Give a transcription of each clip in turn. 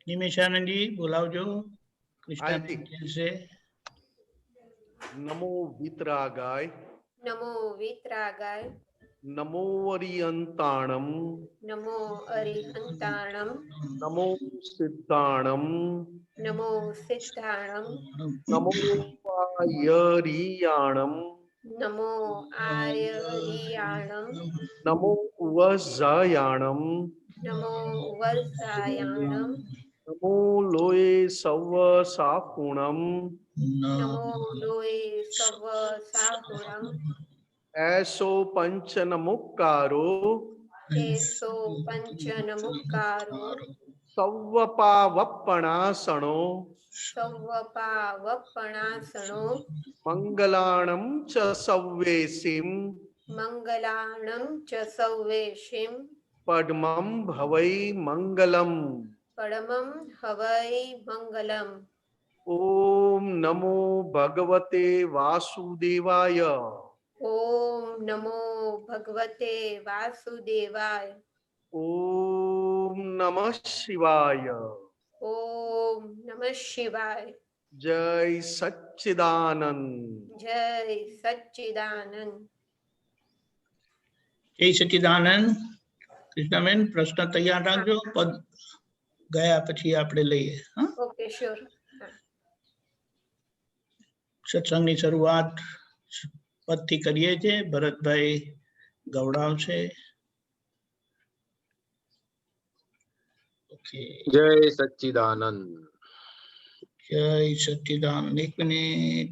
નિમેશાનંદ જી બોલાવજો કૃષ્ણ से। नमो वितरागाय नमो वितरागाय नमो अरियंताणम नमो अरिहंताणम नमो सिद्धाणम नमो सिद्धाणम नमो आयरियाणम नमो आर्यरियाणम नमो वज्रायाणम नमो वज्रायाणम नमो लोये सव सापुणम नमो लोये सव साहुणम ऐसो पंचनमुक्कारो एसो पंचनमुक्कारो सव्वपावप्पणासनो सव्वपावप्पणासनो मंगलाणं च सव्वेसिं मंगलाणं च सव्वेशिं पद्मं भवै मंगलम् परमं हवै मंगलम्। ओम नमो भगवते वासुदेवाय ओम नमो भगवते वासुदेवाय ओम नमः शिवाय ओम नमः शिवाय। जय सच्चिदानंद जय सच्चिदानंद। जय सच्चिदानंद। કૃષ્ણબેન પ્રશ્ન તૈયાર રાખજો, પદ ગયા પછી આપણે લઈએ। Okay sure. સત્સંગની શરૂઆત પદથી કરીએ છીએ। ભરતભાઈ ગવડાવશે। ઓકે, जय सच्चिदानंद। જય સચ્ચિદાનંદ। એક મિનિટ।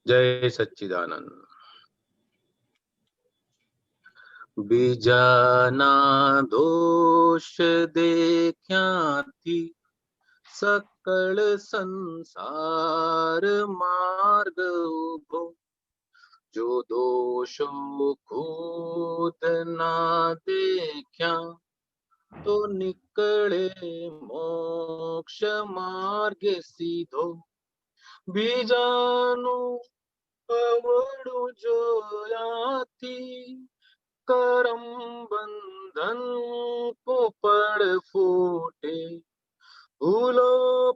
जय सच्चिदानंद। बीजाना दोष देख्याथी सकल संसार मार्ग उभो जो दोषो खुद ना देख्या तो निकले मोक्ष मार्ग सीधो बीजानु अवडु जोयाथी करम बंधन को पड़ फूटे भूलो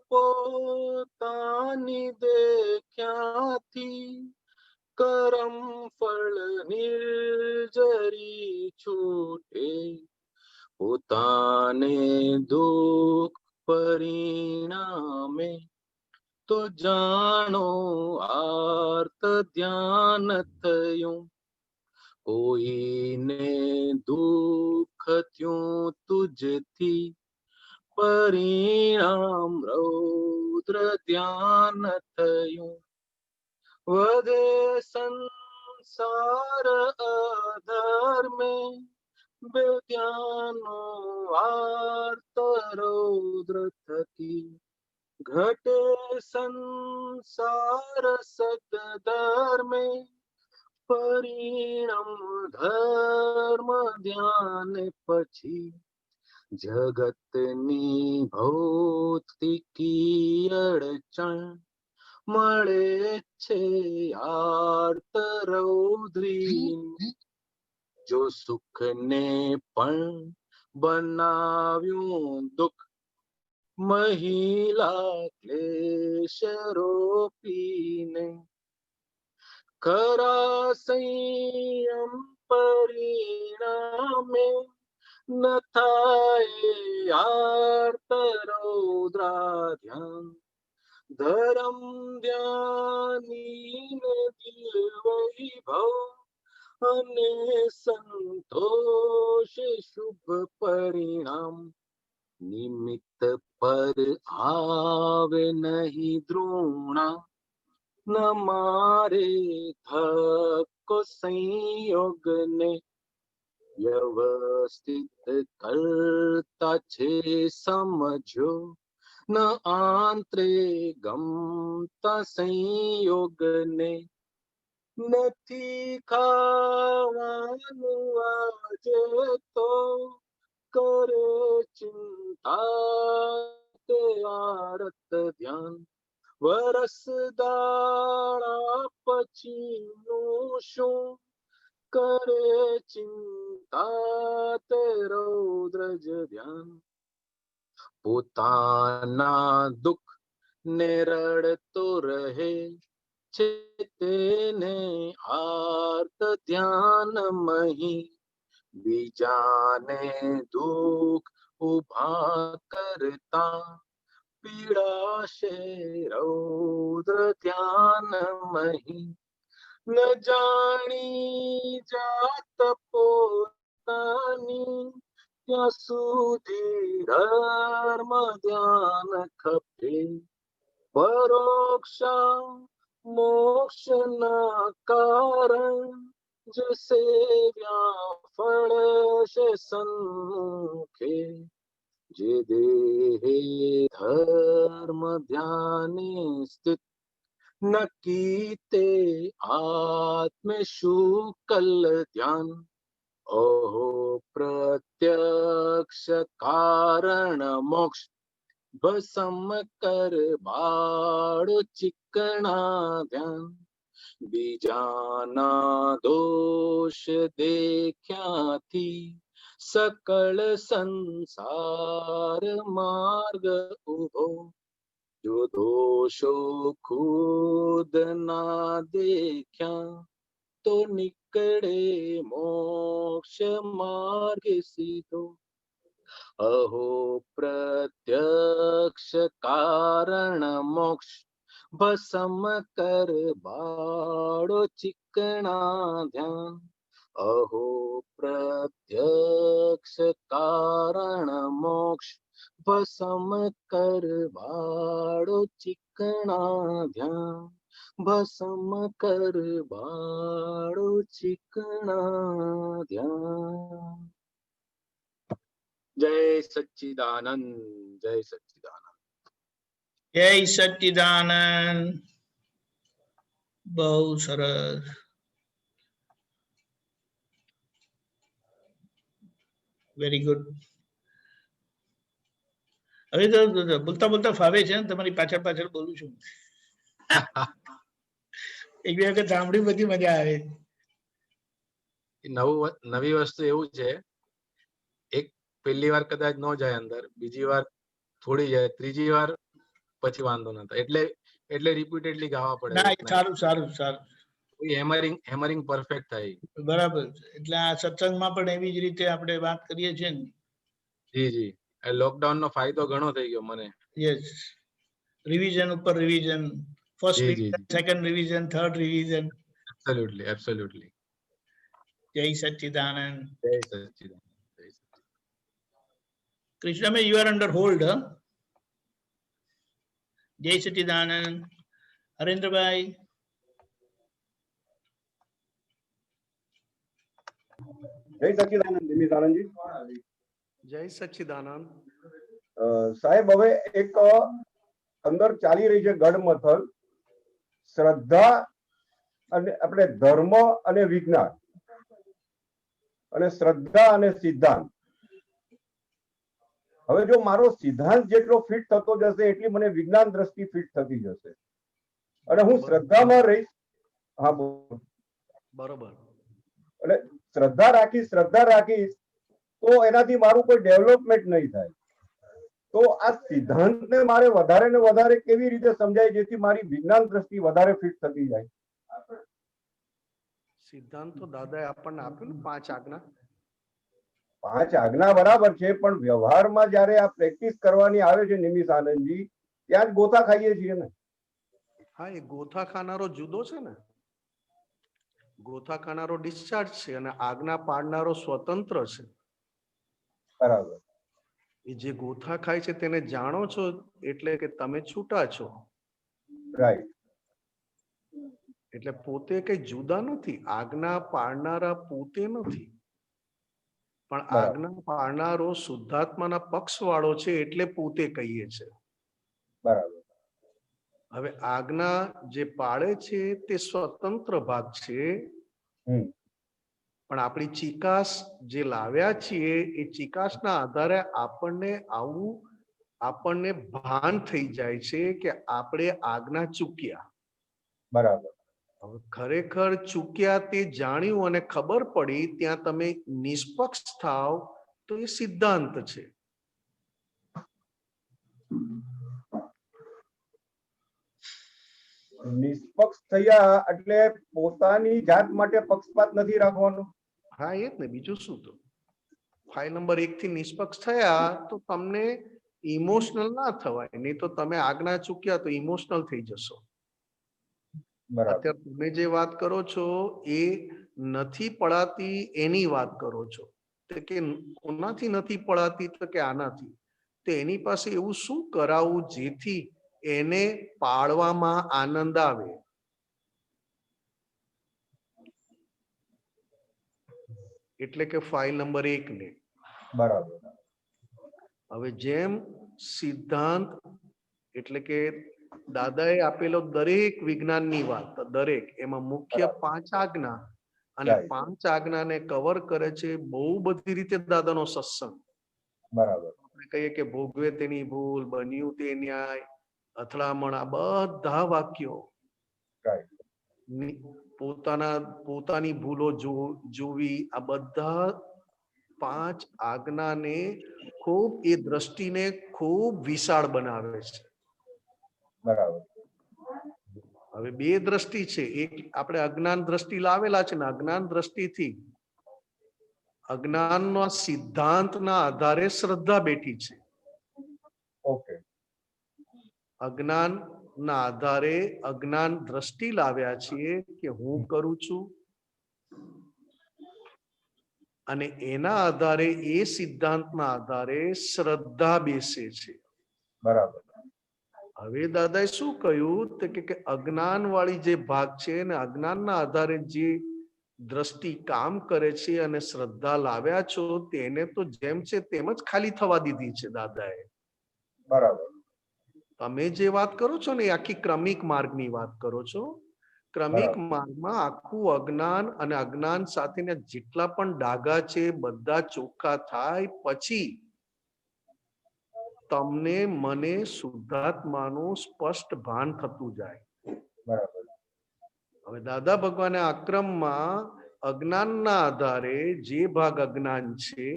पोतानी देख्याथी करम फल निर्जरी छूटे पोताने दुख परिणामे तो जानो आर्त ध्यान थयूं कोई ने दुख थयूं तुझथी परिणाम रौद्र ध्यान थयूं वधे संसार अधर्मे बेध्यानो आर्त रौद्र थकी घटे संसार सदधर्मे परिणाम धर्म ध्यान पछी जगतनी भौतिकी अड़चण મળે છે આર્ત રૌદ્રી જો સુખ ને પણ બનાવ્યું દુઃખ महिला क्लेश रोपीने खरा संयम परिणामे न थाए आर्त रौद्रा ध्यान धर्म ध्यानी ने दिल वैभव अने संतोष शुभ परिणाम निमित्त पर आवे नहीं द्रोणा न मारे थको संयोग ने व्यवस्थित करता छे समझो न आंतरे गमता संयोग ने નથી ખાવાનું આજે તો કરે ચિંતા તે આરત ધ્યાન વરસ દાડા પછીનું શું કરે ચિંતા તે રૌદ્રજ ધ્યાન પોતાના દુઃખ ને રડતો રહે છે તેને આર્ત ધ્યાન મહી બીજાને દુઃખ ઉભા કરતા પીડાશે રૌદ્ર ધ્યાન મહી ન જાણી જાત પોતાની ત્યાં સુધી ધર્મ ધ્યાન ખપે પરોક્ષા મોક્ષ ના કારણ જે સેવ્યા ફળ છે સન્મુખે જે દેહે ધર્મ ધ્યાને સ્થિત નકી તે આત્મે શુકલ ધ્યાન અહો પ્રત્યક્ષ કારણ મોક્ષ ભસમ કર બાળ ચિકણા ધ્યાન બીજાના દોષ દેખ્યાથી સકળ સંસાર માર્ગ ઉભો જો દોષો ખુદ ના દેખ્યા તો નીકળે મોક્ષ માર્ગ સીધો અહો પ્રત્યક્ષ કારણ મોક્ષ ભસમ કર બાળો ચિકણા ધ્યાન અહો પ્રત્યક્ષ કારણ મોક્ષ ભસમ કર બાળો ચિકણા ધ્યાન ભસમ કર બાળો ચિકણા ધ્યાન. જય સચ્ચિદાનંદ, જય સચ્ચિદાનંદ. જય સચ્ચિદાનંદ. બહુ સરસ. Very good. હવે તો બોલતા બોલતા ફાવે છે ને, તમારી પાછળ પાછળ બોલું છું. એક બે વખત સાંભળ્યું, બધી મજા આવે. નવી વસ્તુ એવું છે, એક પહેલી વાર કદાચ ન જાય અંદર, બીજી વાર થોડી જાય, ત્રીજી વાર પછી વાંધો ન થાય. એટલે રિપીટેડલી ગાવા પડે. ના, સારું સારું સારું. હેમરિંગ પરફેક્ટ થાય. બરાબર. એટલે આ સત્સંગમાં પણ એવી જ રીતે આપણે વાત કરીએ છીએ ને. જી જી. લોકડાઉન નો ફાયદો ઘણો થઈ ગયો મને. યસ. રિવિઝન ઉપર revision, first revision, second revision, third revision. Absolutely, absolutely. જય સચ્ચિદાનંદ. જય સચ્ચિદાનંદ. Krishna mein, you are under hold, huh? Jai Satchidanand. Harendra bhai. જય સચ્ચિદાનંદ નિમિત આનંદજી. જય સચ્ચિદાનંદ. સાહેબ, હવે એક અંદર ચાલી રહી છે ગડમથલ, શ્રદ્ધા અને આપણે ધર્મ અને વિજ્ઞાન, અને શ્રદ્ધા અને સિદ્ધાંત. હવે જો મારો સિદ્ધાંત જેટલો ફિટ થતો જશે એટલી મને વિજ્ઞાન દ્રષ્ટિ ફિટ થતી જશે, અને હું શ્રદ્ધામાં રહીશ. હા, બરોબર. એટલે શ્રદ્ધા રાખીશ તો એનાથી મારું કોઈ ડેવલપમેન્ટ નહીં થાય. તો આ સિદ્ધાંતને મારે વધારે ને વધારે કેવી રીતે સમજાય જેથી મારી વિજ્ઞાન દ્રષ્ટિ વધારે ફિટ થતી જાય? સિદ્ધાંત તો દાદાએ આપણને આપ્યું ને 5 આજ્ઞા. 5 આજ્ઞા બરાબર છે, પણ વ્યવહારમાં જયારે આ પ્રેક્ટિસ કરવાની આવે છે નિમિષ આનંદજી, ત્યાં જ ગોથા ખાઈએ છીએ ને. હા, એ ગોથા ખાનારો જુદો છે ને. ગોથા ખાનારો ડિસ્ચાર્જ છે અને આજ્ઞા પાડનારો સ્વતંત્ર છે. બરાબર. એ જે ગોથા ખાય છે તેને જાણો છો એટલે કે તમે છૂટા છો. રાઈટ. એટલે પોતે કઈ જુદા નથી. આજ્ઞા પાડનારા પોતે નથી, પણ આજ્ઞા પાડનારો શુદ્ધાત્માના પક્ષ વાળો છે એટલે પોતે કહીએ છે. બરાબર. હવે આજ્ઞા જે પાડે છે તે સ્વતંત્ર ભાગ છે, પણ આપણી ચિકાસ જે લાવ્યા છીએ એ ચિકાસના આધારે આપણને ભાન થઈ જાય છે કે આપણે આજ્ઞા ચૂક્યા. બરાબર. હવે ખરેખર ચૂક્યા તે જાણ્યું અને ખબર પડી ત્યાં તમે નિષ્પક્ષ થાવ તો એ સિદ્ધાંત છે. નિષ્પક્ષ થયા એટલે પોતાની જાત માટે પક્ષપાત નથી રાખવાનો. હા એ જ ને, બીજું શું? તો ફાઇલ નંબર 1 થી નિષ્પક્ષ થયા તો તમને ઇમોશનલ ના થવાય, નહીં તો તમે આજ્ઞા ચૂક્યા તો ઇમોશનલ થઈ જશો. બરાબર. અત્યારે તમે જે વાત કરો છો એ નથી પડાતી એની વાત કરો છો. તો કે કોનાથી નથી પડાતી? તો કે આનાથી. તો એની પાસે એવું શું કરાવવું જેથી એને પાડવામાં આનંદ આવે? એટલે કે ફાઇલ નંબર 1 ને. બરાબર. હવે જેમ સિદ્ધાંત એટલે કે દાદાએ આપેલો દરેક વિજ્ઞાનની વાત, દરેક એમાં મુખ્ય 5 આજ્ઞા, અને 5 આજ્ઞાને કવર કરે છે બહુ બધી રીતે દાદાનો સત્સંગ. બરાબર. આપણે કહીએ કે ભોગવે તેની ભૂલ, બન્યું તે ન્યાય, અથડામણ, આ બધા વાક્યો પોતાની ભૂલો જોવી, આ બધા 5 આજ્ઞાને ખૂબ એ દ્રષ્ટિને ખૂબ વિશાળ બનાવે છે. બરાબર. હવે 2 દ્રષ્ટિ છે. એક આપણે અજ્ઞાન દ્રષ્ટિ લાવેલા છે ને, અજ્ઞાન દ્રષ્ટિથી અજ્ઞાનના સિદ્ધાંતના આધારે શ્રદ્ધા બેઠી છે. ઓકે. અજ્ઞાનના આધારે અજ્ઞાન દ્રષ્ટિ લાવ્યા છીએ કે હું કરું છું, અને એના આધારે એ સિદ્ધાંતના આધારે શ્રદ્ધા બેસે છે. બરાબર. હવે દાદાએ શું કહ્યું? તો કે અજ્ઞાન વાળી જે ભાગ છે ને, અજ્ઞાનના આધારે જે દ્રષ્ટિ કામ કરે છે અને શ્રદ્ધા લાવ્યા છો, તેને તો જેમ છે તેમ જ ખાલી થવા દીધી છે દાદાએ. બરાબર. તમે જે વાત કરો છો ને એ આખી ક્રમિક માર્ગની વાત કરો છો. ક્રમિક માર્ગમાં આખું અજ્ઞાન અને અજ્ઞાન સાથેના જેટલા પણ ડાઘા છે બધા ચોખ્ખા થાય પછી તમને મને શુદ્ધાત્માનું સ્પષ્ટ ભાન થતું જાય. બરાબર. હવે દાદા ભગવાને આ ક્રમમાં અજ્ઞાનના આધારે જે ભાગ અજ્ઞાન છે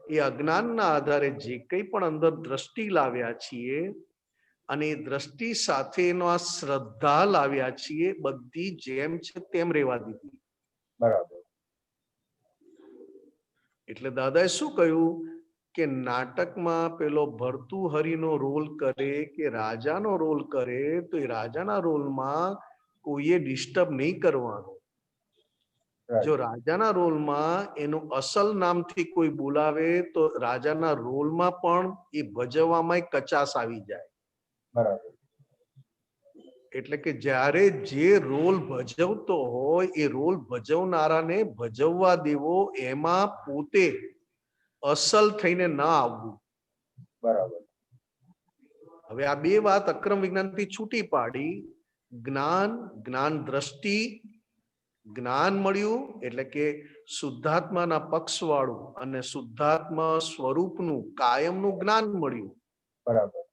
એ અજ્ઞાનના આધારે જે કંઈ પણ અંદર દ્રષ્ટિ લાવ્યા છીએ અને એ દ્રષ્ટિ સાથેનો આ શ્રદ્ધા લાવ્યા છીએ, બધી જેમ છે તેમ રહેવા દીધી. બરાબર. એટલે દાદાએ શું કહ્યું કે નાટકમાં પેલો ભર્તુહરીનો રોલ કરે કે રાજાનો રોલ કરે, તો એ રાજાના રોલમાં કોઈએ ડિસ્ટર્બ નહીં કરવાનું. જો રાજાના રોલમાં એનું અસલ નામથી કોઈ બોલાવે તો રાજાના રોલમાં પણ એ ભજવવામાં કચાશ આવી જાય. બરાબર. એટલે કે જ્યારે જે રોલ ભજવતો હોય એ રોલ ભજવનારાને ભજવવા દેવો, એમાં પોતે અસલ થઈને ના આવવું. બરાબર. હવે આ 2 વાત અક્રમ વિજ્ઞાનથી છૂટી પાડી. જ્ઞાન, જ્ઞાન દ્રષ્ટિ, જ્ઞાન મળ્યું એટલે કે શુદ્ધાત્માના પક્ષવાળું અને શુદ્ધાત્મા સ્વરૂપનું કાયમનું જ્ઞાન મળ્યું. બરાબર.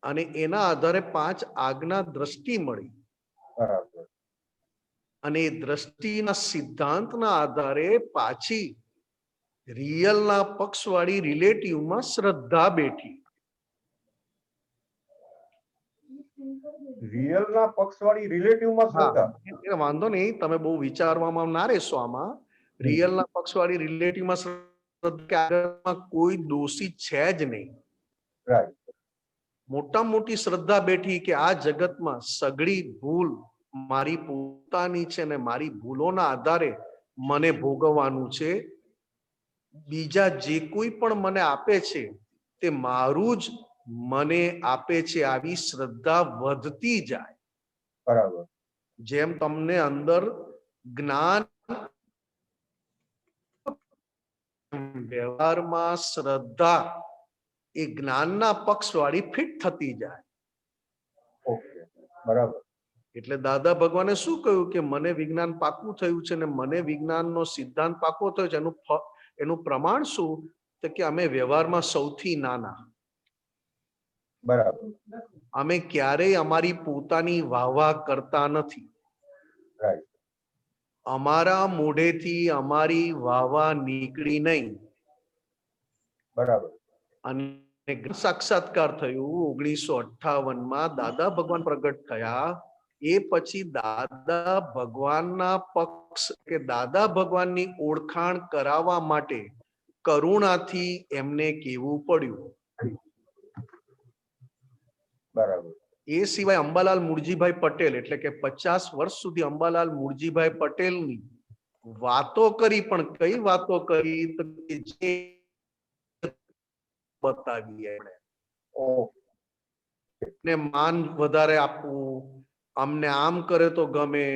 અને એના આધારે 5 આજ્ઞા દ્રષ્ટિ મળી. બરાબર. અને એ દ્રષ્ટિના સિદ્ધાંતના આધારે પાછી રિયલના પક્ષવાળી રિલેટિવમાં શ્રદ્ધા બેઠી. રિયલના પક્ષવાળી રિલેટિવમાં શ્રદ્ધા. એટલે વાંધો નહીં, તમે બહુ વિચારવામાં ના રહેશો આમાં. રિયલના પક્ષવાળી રિલેટિવમાં શ્રદ્ધા, કોઈ દોષી છે જ નહીં. રાઈટ. મોટામાં મોટી શ્રદ્ધા બેઠી કે આ જગતમાં સગળી ભૂલ મારી પોતાની છે ને મારી ભૂલોના આધારે મને ભોગવવાનું છે. બીજા જે કોઈ પણ મને આપે છે તે મારું જ મને આપે છે. આવી શ્રદ્ધા વધતી જાય. બરાબર. જેમ તમને અંદર જ્ઞાન, વ્યવહારમાં શ્રદ્ધા એ જ્ઞાનના પક્ષવાળી ફિટ થતી જાય. ઓકે. બરાબર. એટલે દાદા ભગવાને શું કહ્યું કે મને વિજ્ઞાન પાકું થયું છે ને મને વિજ્ઞાનનો સિદ્ધાંત પાકો થયો છે. એનું પ્રમાણ શું? તો કે અમે વ્યવહારમાં સૌથી નાના. બરાબર. અમે ક્યારેય અમારી પોતાની વાહવા કરતા નથી. રાઈટ. અમારા મોઢેથી અમારી વાહવા નીકળી નહીં. બરાબર. અને સાક્ષાત્કાર થયું 1958 દાદા ભગવાન પ્રગટ થયા. એ પછી દાદા ભગવાનના પક્ષ કે દાદા ભગવાનની ઓળખાણ કરાવવા માટે કરુણાથી એમને કહેવું પડ્યું. બરાબર. એ સિવાય અંબાલાલ મુરજીભાઈ પટેલ એટલે કે 50 વર્ષ સુધી અંબાલાલ મુરજીભાઈ પટેલની વાતો કરી, પણ કઈ વાતો કરી તો કે જે બતાવી એમણે. ને માન વધારે આપવું, અમને આમ કરે તો ગમે,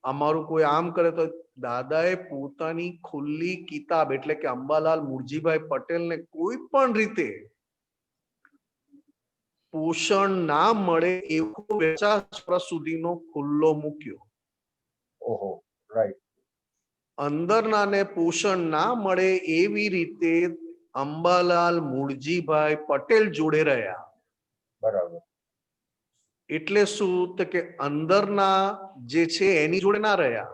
અમારું કોઈ આમ કરે તો. દાદાએ પોતાની ખુલ્લી કિતાબ એટલે કે અંબાલાલ મુરજીભાઈ પટેલને કોઈ પણ રીતે પોષણ ના મળે એવો 50 વર્ષ સુધીનો ખુલ્લો મૂક્યો. ઓહો. રાઈટ. અંદરના ને પોષણ ના મળે એવી રીતે અંબાલાલ મુરજીભાઈ પટેલ જોડે રહ્યા. બરાબર. એટલે શું તો કે અંદરના જે છે એની જોડે ના રહ્યા,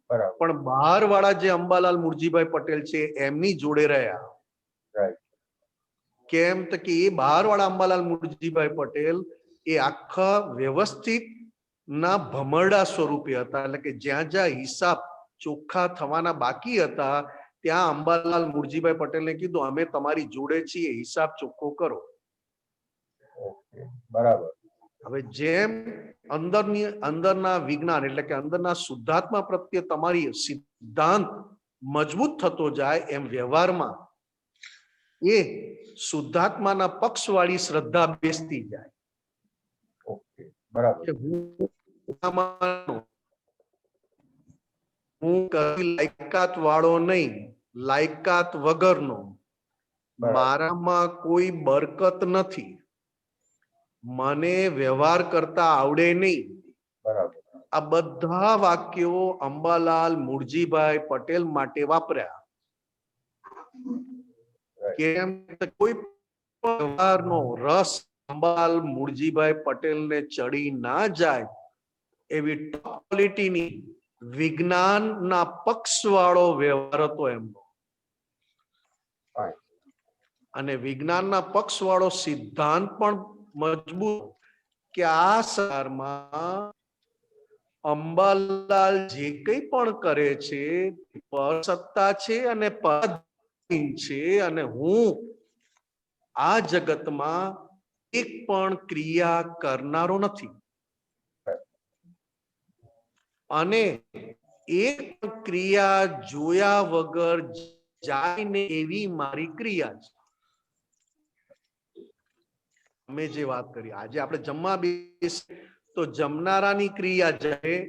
બરાબર. પણ બહાર વાળા જે અંબાલાલ મુરજીભાઈ પટેલ છે એમની જોડે રહ્યા. રાઈટ. કેમ તો કે એ બહાર વાળા અંબાલાલ મુરજીભાઈ પટેલ એ આખા વ્યવસ્થિત ના ભમરડા સ્વરૂપે હતા. એટલે કે જ્યાં જ્યાં હિસાબ ચોખ્ખા થવાના બાકી હતા ત્યાં અંબાલાલ મુરજીભાઈ પટેલને કીધું અમે તમારી જોડે છીએ, હિસાબ ચોખ્ખો કરો. ઓકે. બરાબર. હવે જેમ અંદરના વિજ્ઞાન એટલે કે અંદરના શુદ્ધાત્મા પ્રત્યે તમારી સિદ્ધાંત મજબૂત થતો જાય એમ વ્યવહારમાં એ શુદ્ધાત્માના પક્ષવાળી શ્રદ્ધા બેસતી જાય. ઓકે. બરાબર. કે હું કદી લાયકાત વાળો નહીં, લાયકાત વગરનો. મારામાં કોઈ બરકત નથી, મને વ્યવહાર કરતા આવડે નહીં. બરાબર. આ બધા વાક્યો અંબાલાલ મુરજીભાઈ પટેલ માટે વાપર્યા. કેમ કોઈ પણ વ્યવહારનો રસ અંબાલાલ મુરજીભાઈ પટેલને ચડી ના જાય એવી ટોપ ક્વોલિટીની વિજ્ઞાનના પક્ષવાળો વ્યવહાર હતો એમનો. અને વિજ્ઞાનના પક્ષવાળો સિદ્ધાંત પણ મજબૂત કે આ સંસારમાં અંબાલાલ જે કંઈ પણ કરે છે પર સત્તા છે અને પરાધીન છે, અને હું આ જગતમાં એક પણ ક્રિયા કરનારો નથી, અને એક ક્રિયા જોયા વગર જાય ને એવી મારી ક્રિયા છે. અમે જે વાત કરી આજે આપણે જમવા બેસીએ તો જમનારાની ક્રિયા જાય.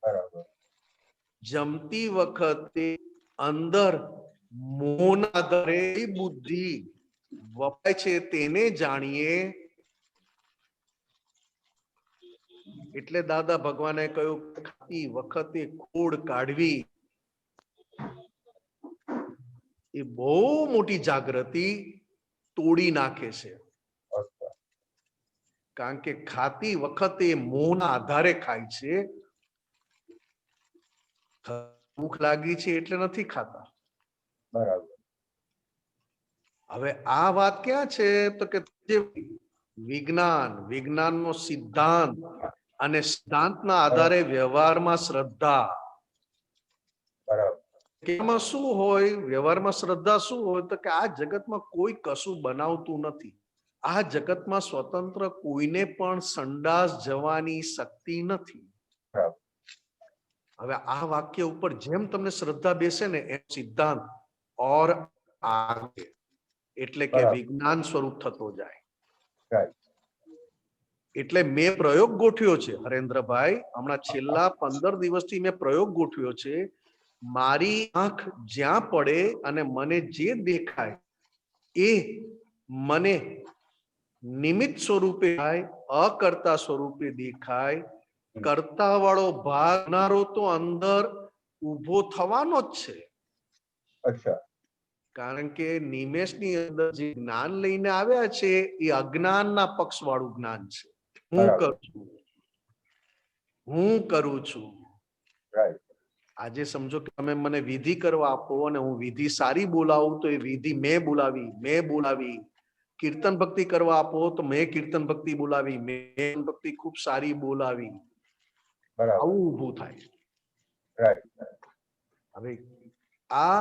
બરાબર. જમતી વખતે અંદર મોહના આધારે બુદ્ધિ વપરાય છે તેને જાણીએ. એટલે દાદા ભગવાને કહ્યું ખાતી વખતે ખોડ કાઢવી એ બહુ મોટી જાગૃતિ તોડી નાખે છે. કારણ કે ખાતી વખતે મોહના આધારે ખાય છે. ભૂખ લાગી છે એટલે નથી ખાતા. બરાબર. હવે આ વાત ક્યાં છે તો કે વિજ્ઞાનનો સિદ્ધાંત અને સિદ્ધાંતના આધારે વ્યવહારમાં શ્રદ્ધા. બરાબર. એમાં શું હોય, વ્યવહારમાં શ્રદ્ધા શું હોય તો કે આ જગતમાં કોઈ કશું બનાવતું નથી. આ જગતમાં સ્વતંત્ર કોઈને પણ સંડાસ જવાની શક્તિ નથી. હવે આ વાક્ય ઉપર જેમ તમને શ્રદ્ધા બેસે ને એમ સિદ્ધાંત ઓર આગે એટલે કે વિજ્ઞાન સ્વરૂપ થતો જાય. એટલે મેં પ્રયોગ ગોઠવ્યો છે હરેન્દ્રભાઈ, હમણાં છેલ્લા 15 દિવસથી મેં પ્રયોગ ગોઠવ્યો છે. મારી આંખ જ્યાં પડે અને મને જે દેખાય એ મને નિમિત્ત સ્વરૂપે થાય, અકર્તા સ્વરૂપે દેખાય. કરતા વાળો ભાગનારો તો અંદર ઉભો થવાનો જ છે. અચ્છા. કારણ કે નિમેષની અંદર જે જ્ઞાન લઈને આવ્યા છે એ અજ્ઞાનના પક્ષ વાળું જ્ઞાન છે. હું બરાબર. કરું છું, હું કરું છું. રાઈટ. આજે સમજો કે તમે મને વિધિ કરવા આપો અને હું વિધિ સારી બોલાવું તો એ વિધિ મેં બોલાવી. કીર્તન ભક્તિ કરવા આપો તો મેં કીર્તન ભક્તિ બોલાવી, મેં ભક્તિ ખૂબ સારી બોલાવી. બરાબર. આવું ઊભું થાય. રાઈટ. હવે આ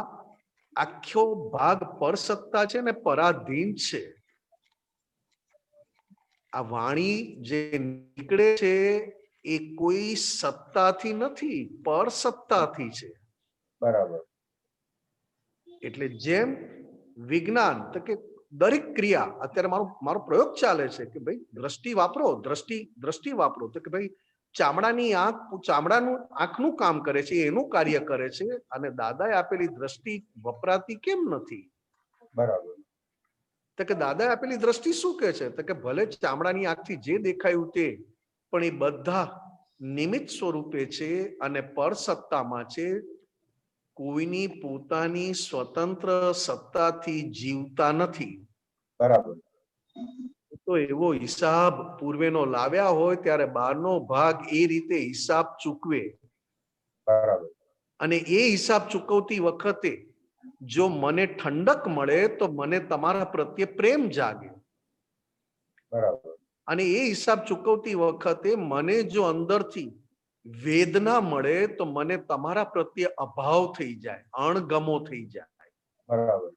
આખો ભાગ પરસત્તા છે ને પરાધીન છે. આ વાણી જે નીકળે છે એ કોઈ સત્તાથી નથી, પરસત્તાથી છે. બરાબર. એટલે જેમ વિજ્ઞાન તો કે દરેક ક્રિયા, અત્યારે મારો પ્રયોગ ચાલે છે કે ભાઈ દ્રષ્ટિ વાપરો તો કે ભાઈ ચામડાનું આંખનું કામ કરે છે, એનું કાર્ય કરે છે, અને દાદાએ આપેલી દ્રષ્ટિ વપરાતી કેમ નથી? બરાબર. તો કે દાદાએ આપેલી દ્રષ્ટિ શું કે છે? તો કે ભલે ચામડાની આંખથી જે દેખાયું તે, પણ એ બધા નિમિત્ત સ્વરૂપે છે અને પરસત્તામાં છે. કોઈની પોતાની સ્વતંત્ર સત્તાથી જીવતા નથી. બરાબર. તો એવો હિસાબ પૂર્વેનો લાવ્યા હોય ત્યારે બહારનો ભાગ એ રીતે હિસાબ ચૂકવે. બરાબર. અને એ હિસાબ ચૂકવતી વખતે જો મને ઠંડક મળે તો મને તમારા પ્રત્યે પ્રેમ જાગે. બરાબર. અને એ હિસાબ ચૂકવતી વખતે મને જો અંદરથી વેદના મળે તો મને તમારા પ્રત્યે અભાવ થઈ જાય, અણગમો થઈ જાય. બરાબર.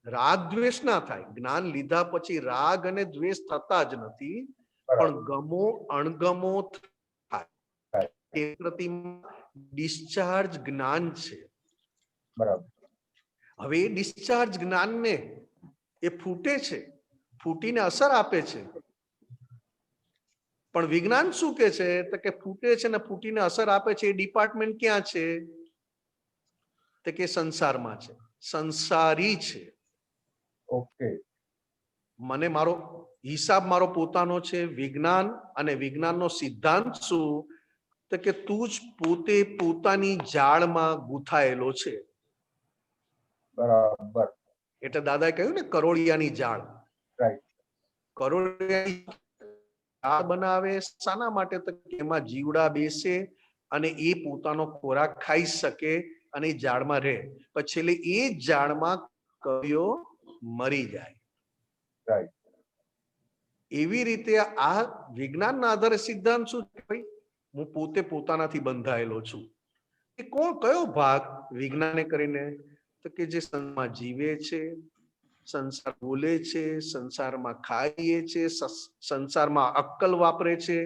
રાગ દ્વેષ ના થાય. જ્ઞાન લીધા પછી રાગ અને દ્વેષ થતા જ નથી, પણ ગમો અણગમો થાય. એ પ્રતિમાં ડિસ્ચાર્જ જ્ઞાન છે. બરાબર. હવે એ ડિસ્ચાર્જ જ્ઞાનને એ ફૂટે છે, ફૂટીને અસર આપે છે. પણ વિજ્ઞાન શું કે છે? તો કે ફૂટે છે ને ફૂટીને અસર આપે છે એ ડિપાર્ટમેન્ટ ક્યાં છે? તો કે સંસારમાં છે, સંસારી છે. ઓકે. મને મારો હિસાબ મારો પોતાનો છે. વિજ્ઞાન અને વિજ્ઞાનનો સિદ્ધાંત શું? તો કે તું જ પોતે પોતાની જાળમાં ગૂંથાયેલો છે. બરાબર. એટલે દાદાએ કહ્યું ને કરોળિયાની જાળ. રાઈટ. કરોળિયાની જાળ બનાવે શાના માટે? તો એમાં જીવડા બેસે અને એ પોતાનો ખોરાક ખાઈ શકે અને એ જાળમાં રહે. પછી એટલે એ જાળમાં કળીઓ મરી જાય. રાઈટ. એવી રીતે આ વિજ્ઞાનના આધારે સિદ્ધાંત શું છે? ભાઈ હું પોતે પોતાનાથી બંધાયેલો છું. એ કયો ભાગ વિજ્ઞાને કરીને? તો કે જે સંસારમાં જીવે છે, સંસાર બોલે છે, સંસારમાં ખાઈએ છે, સંસારમાં અક્કલ વાપરે છે,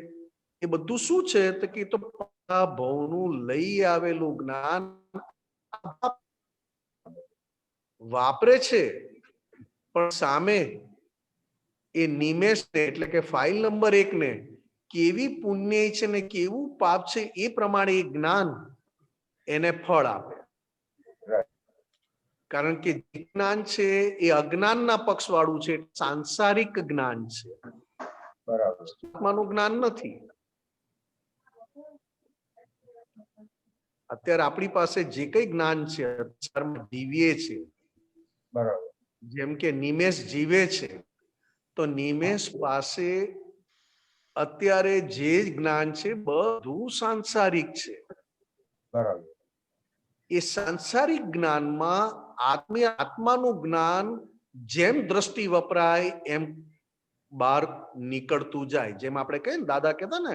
એ બધું શું છે? તો કે તો ભવનું લઈ આવેલું જ્ઞાન વાપરે છે. પણ સામે એ નિમેષને એટલે કે ફાઇલ નંબર 1 ને કેવી પુણ્ય છે ને કેવું પાપ છે એ પ્રમાણે એ જ્ઞાન એને ફળ આપે. કારણ કે જ્ઞાન છે એ અજ્ઞાનના પક્ષ વાળું છે, સાંસારિક જ્ઞાન છે. બરાબર. આત્માનું જ્ઞાન નથી. અત્યારે આપણી પાસે જે કઈ જ્ઞાન છે જીવીએ છે, બરાબર. જેમ કે નિમેષ જીવે છે, તો નિમેષ પાસે અત્યારે જે જ્ઞાન છે બધું સાંસારિક છે. બરાબર. એ સાંસારિક જ્ઞાનમાં આત્માનું જ્ઞાન જેમ દ્રષ્ટિ વપરાય એમ બહાર નીકળતું જાય. જેમ આપણે કહીએ ને, દાદા કહેતા ને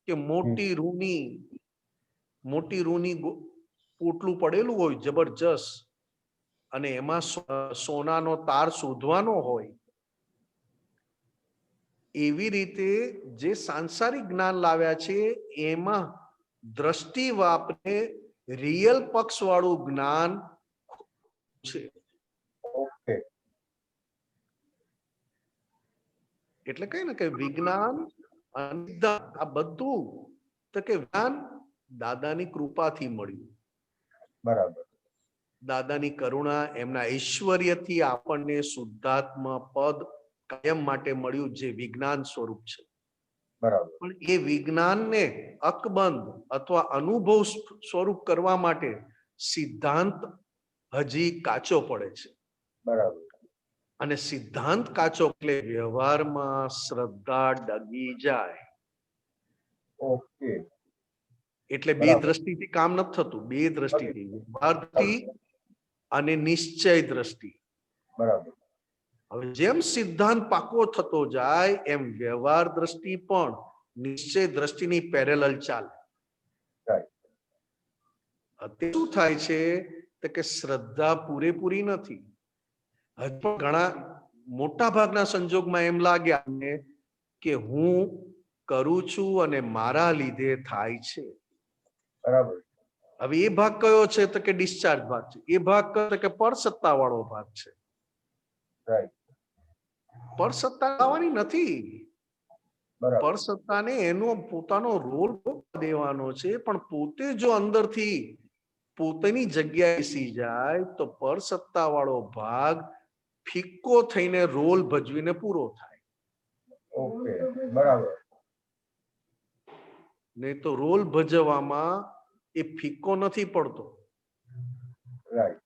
કે મોટી રૂની પોટલું પડેલું હોય જબરજસ્ત, અને એમાં સોનાનો તાર શોધવાનો હોય. એવી રીતે જે સાંસારિક જ્ઞાન લાવ્યા છે એમાં દ્રષ્ટિ વાપરે રિયલ પક્ષ વાળું જ્ઞાન છે. ઓકે. એટલે કઈ ને કે વિજ્ઞાન આ બધું તો કે જ્ઞાન દાદાની કૃપાથી મળ્યું. બરાબર. દાદાની કરુણા, એમના ઐશ્વર્યથી આપણને શુદ્ધાત્મા પદ કાયમ માટે મળ્યું, જે વિજ્ઞાન સ્વરૂપ છે. બરાબર. પણ એ વિજ્ઞાનને અકબંધ અથવા અનુભવ સ્વરૂપ કરવા માટે સિદ્ધાંત હજી કાચો પડે છે. બરાબર. અને સિદ્ધાંત કાચો એટલે વ્યવહારમાં શ્રદ્ધા ડગી જાય. ઓકે. એટલે બે બરાબર. દ્રષ્ટિથી કામ નથી થતું. બે દ્રષ્ટિથી, વ્યવહારથી અને નિશ્ચય દ્રષ્ટિ. બરાબર. હવે જેમ સિદ્ધાંત પાકો થતો જાય એમ વ્યવહાર દ્રષ્ટિ પણ નિશ્ચય દ્રષ્ટિની પેરેલલ ચાલે. Right. અત્યારે શું થાય છે તો કે શ્રદ્ધા પૂરેપૂરી નથી. હજી પણ ઘણા મોટા ભાગના સંજોગમાં એમ લાગ્યા કે હું કરું છું અને મારા લીધે થાય છે. બરાબર. હવે એ ભાગ કયો છે તો કે ડિસ્ચાર્જ ભાગ છે. એ ભાગ કયો તો કે પરસત્તા વાળો ભાગ છે. રાઈટ. પરસત્તા આવવાની નથી. બરાબર. પરસત્તાને એનો પોતાનો રોલ દેવાનો છે, પણ પોતે જો અંદરથી પોતાની જગ્યાએ બેસી જાય તો પરસત્તા વાળો ભાગ ફિક્કો થઈને રોલ ભજવીને પૂરો થાય. ઓકે. બરાબર. નહીં તો રોલ ભજવવામાં એ ફિક્કો નથી પડતો. રાઈટ.